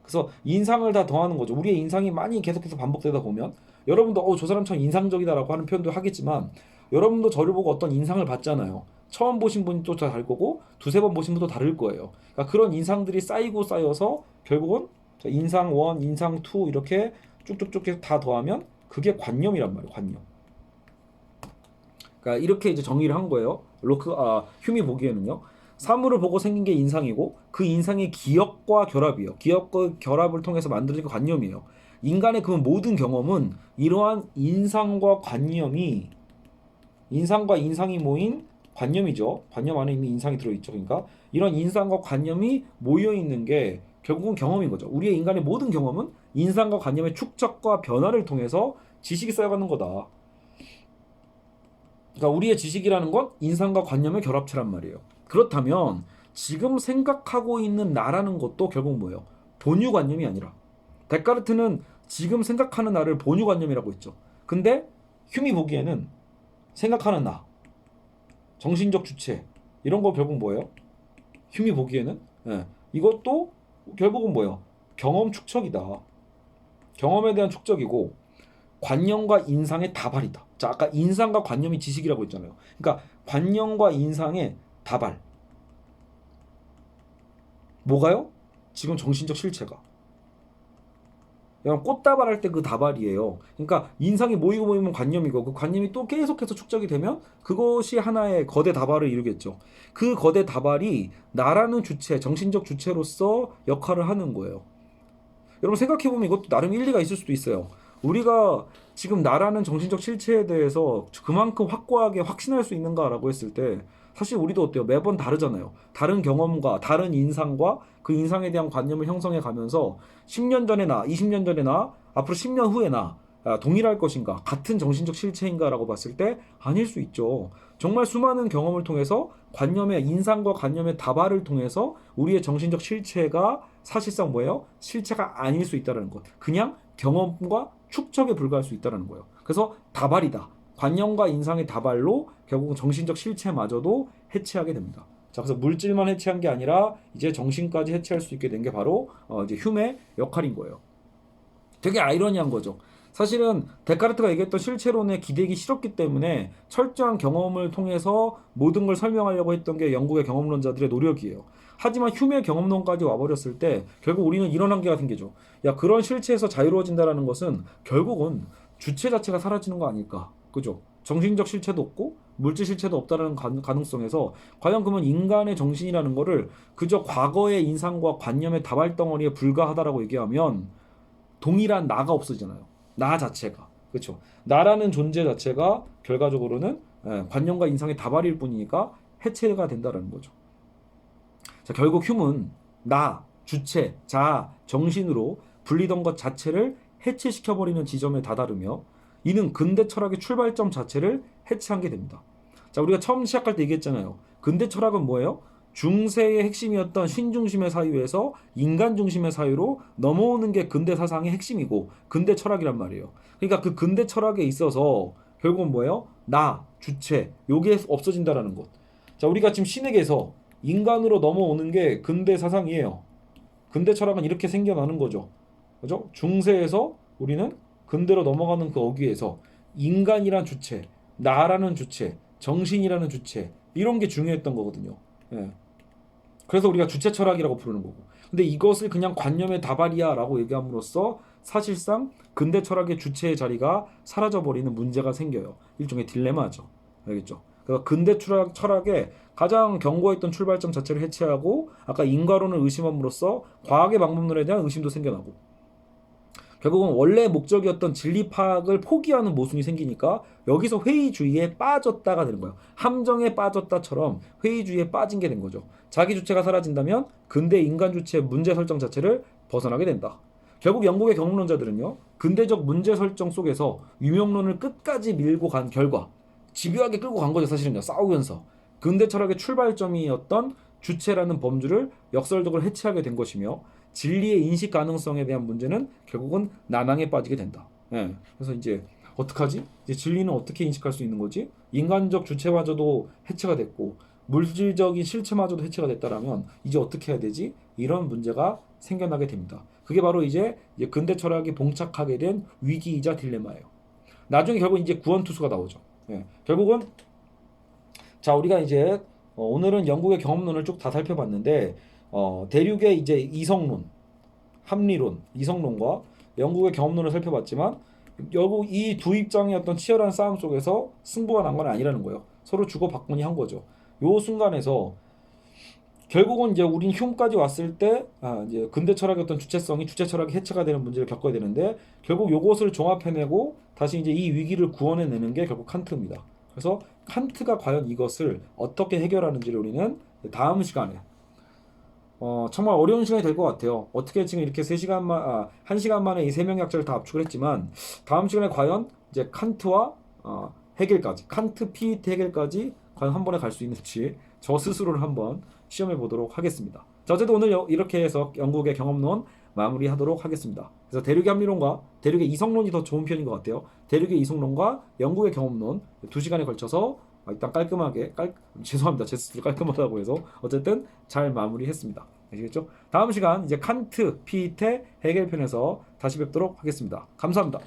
그래서 인상을 다 더하는 거죠. 우리의 인상이 많이 계속해서 반복되다 보면 여러분도 저 사람 참 인상적이다라고 하는 표현도 하겠지만 여러분도 저를 보고 어떤 인상을 받잖아요. 처음 보신 분이 또 다를 거고 두세 번 보신 분도 다를 거예요. 그러니까 그런 인상들이 쌓이고 쌓여서 결국은 인상 1, 인상 2 이렇게 쭉쭉쭉 다 더하면 그게 관념이란 말이에요. 관념. 그러니까 이렇게 이제 정의를 한 거예요. 휴미 보기에는요. 사물을 보고 생긴 게 인상이고 그 인상의 기억과 결합이에요. 기억과 결합을 통해서 만들어진 게 관념이에요. 인간의 그 모든 경험은 이러한 인상과 인상이 모인 관념이죠. 관념 안에 이미 인상이 들어있죠. 그러니까 이런 인상과 관념이 모여 있는 게 결국은 경험인 거죠. 우리의 인간의 모든 경험은 인상과 관념의 축적과 변화를 통해서 지식이 쌓여가는 거다. 그러니까 우리의 지식이라는 건 인상과 관념의 결합체란 말이에요. 그렇다면 지금 생각하고 있는 나라는 것도 결국 뭐예요? 본유관념이 아니라 데카르트는 지금 생각하는 나를 본유관념이라고 했죠. 근데 휴미 보기에는 생각하는 나, 정신적 주체 이런 거 결국 뭐예요? 휴미 보기에는 이것도 결국은 뭐예요? 경험 축적이다. 경험에 대한 축적이고 관념과 인상의 다발이다. 자, 아까 인상과 관념이 지식이라고 했잖아요. 그러니까 관념과 인상의 다발. 뭐가요? 지금 정신적 실체가. 꽃다발 할 때 그 다발이에요. 그러니까 인상이 모이고 모이면 관념이고 그 관념이 또 계속해서 축적이 되면 그것이 하나의 거대 다발을 이루겠죠. 그 거대 다발이 나라는 주체, 정신적 주체로서 역할을 하는 거예요. 여러분 생각해보면 이것도 나름 일리가 있을 수도 있어요. 우리가 지금 나라는 정신적 실체에 대해서 그만큼 확고하게 확신할 수 있는가라고 했을 때 사실 우리도 어때요? 매번 다르잖아요. 다른 경험과 다른 인상과 그 인상에 대한 관념을 형성해 가면서 10년 전에나 20년 전에나 앞으로 10년 후에나 동일할 것인가? 같은 정신적 실체인가라고 봤을 때 아닐 수 있죠. 정말 수많은 경험을 통해서 관념의 인상과 관념의 다발을 통해서 우리의 정신적 실체가 사실상 뭐예요? 실체가 아닐 수 있다는 것. 그냥 경험과 축적에 불과할 수 있다는 거예요. 그래서 다발이다. 관념과 인상의 다발로 결국 정신적 실체마저도 해체하게 됩니다. 자, 그래서 물질만 해체한 게 아니라 이제 정신까지 해체할 수 있게 된 게 바로 이제 휴메의 역할인 거예요. 되게 아이러니한 거죠. 사실은 데카르트가 얘기했던 실체론에 기대기 싫었기 때문에 철저한 경험을 통해서 모든 걸 설명하려고 했던 게 영국의 경험론자들의 노력이에요. 하지만 휴메 경험론까지 와버렸을 때 결국 우리는 이런 한계가 생기죠. 야, 그런 실체에서 자유로워진다는 것은 결국은 주체 자체가 사라지는 거 아닐까? 그죠? 정신적 실체도 없고 물질 실체도 없다는 가능성에서 과연 그러면 인간의 정신이라는 거를 그저 과거의 인상과 관념의 다발덩어리에 불과하다라고 얘기하면 동일한 나가 없어지잖아요. 나 자체가. 그렇죠. 나라는 존재 자체가 결과적으로는 관념과 인상의 다발일 뿐이니까 해체가 된다는 거죠. 자, 결국 휴문, 나, 주체, 자아, 정신으로 분리된 것 자체를 해체시켜버리는 지점에 다다르며 이는 근대 철학의 출발점 자체를 해체한 게 됩니다. 자, 우리가 처음 시작할 때 얘기했잖아요. 근대 철학은 뭐예요? 중세의 핵심이었던 신중심의 사유에서 인간 중심의 사유로 넘어오는 게 근대 사상의 핵심이고 근대 철학이란 말이에요. 그러니까 그 근대 철학에 있어서 결국은 뭐예요? 나, 주체, 요게 없어진다라는 것. 자, 우리가 지금 신에게서 인간으로 넘어오는 게 근대 사상이에요. 근대 철학은 이렇게 생겨나는 거죠. 그죠? 중세에서 우리는 근대로 넘어가는 그 어귀에서 인간이란 주체, 나라는 주체, 정신이라는 주체 이런 게 중요했던 거거든요. 예. 그래서 우리가 주체 철학이라고 부르는 거고. 근데 이것을 그냥 관념의 다발이야라고 얘기함으로써 사실상 근대 철학의 주체의 자리가 사라져버리는 문제가 생겨요. 일종의 딜레마죠. 알겠죠? 그래서 근대 철학의 가장 견고했던 출발점 자체를 해체하고 아까 인과론을 의심함으로써 과학의 방법론에 대한 의심도 생겨나고 결국은 원래 목적이었던 진리 파악을 포기하는 모순이 생기니까 여기서 회의주의에 빠졌다가 되는 거예요. 함정에 빠졌다처럼 회의주의에 빠진 게 된 거죠. 자기 주체가 사라진다면 근대 인간 주체의 문제 설정 자체를 벗어나게 된다. 결국 영국의 경험론자들은요. 근대적 문제 설정 속에서 유명론을 끝까지 밀고 간 결과 집요하게 끌고 간 거죠. 사실은요. 싸우면서. 근대 철학의 출발점이었던 주체라는 범주를 역설적으로 해체하게 된 것이며 진리의 인식 가능성에 대한 문제는 결국은 난항에 빠지게 된다. 예. 그래서 이제 어떡하지? 이제 진리는 어떻게 인식할 수 있는 거지? 인간적 주체마저도 해체가 됐고 물질적인 실체마저도 해체가 됐다라면 이제 어떻게 해야 되지? 이런 문제가 생겨나게 됩니다. 그게 바로 이제 근대 철학이 봉착하게 된 위기이자 딜레마예요. 나중에 결국 이제 구원투수가 나오죠. 예. 결국은 자 우리가 이제 오늘은 영국의 경험론을 쭉 다 살펴봤는데 대륙의 이제 이성론, 합리론, 이성론과 영국의 경험론을 살펴봤지만 결국 이 두 입장의 어떤 치열한 싸움 속에서 승부가 난 건 아니라는 거예요. 서로 주고받고니 한 거죠. 요 순간에서 결국은 이제 우린 흉까지 왔을 때 이제 근대 철학의 어떤 주체성이 주체 철학이 해체가 되는 문제를 겪어야 되는데 결국 요것을 종합해내고 다시 이제 이 위기를 구원해내는 게 결국 칸트입니다. 그래서 칸트가 과연 이것을 어떻게 해결하는지를 우리는 다음 시간에 정말 어려운 시간이 될 것 같아요. 어떻게 지금 이렇게 1시간 만에 이 세 명의 학자를 다 압축을 했지만 다음 시간에 과연 이제 칸트와 헤겔까지 칸트, 피이트, 헤겔까지 과연 한 번에 갈 수 있는지 저 스스로를 한번 시험해 보도록 하겠습니다. 자, 어쨌든 오늘 이렇게 해서 영국의 경험론 마무리하도록 하겠습니다. 그래서 대륙의 합리론과 대륙의 이성론이 더 좋은 편인 것 같아요. 대륙의 이성론과 영국의 경험론 2시간에 걸쳐서 일단 깔끔하게 죄송합니다. 제 스스로 깔끔하다고 해서 어쨌든 잘 마무리했습니다. 아시겠죠? 다음 시간 이제 칸트, 피이테, 헤겔 편에서 다시 뵙도록 하겠습니다. 감사합니다.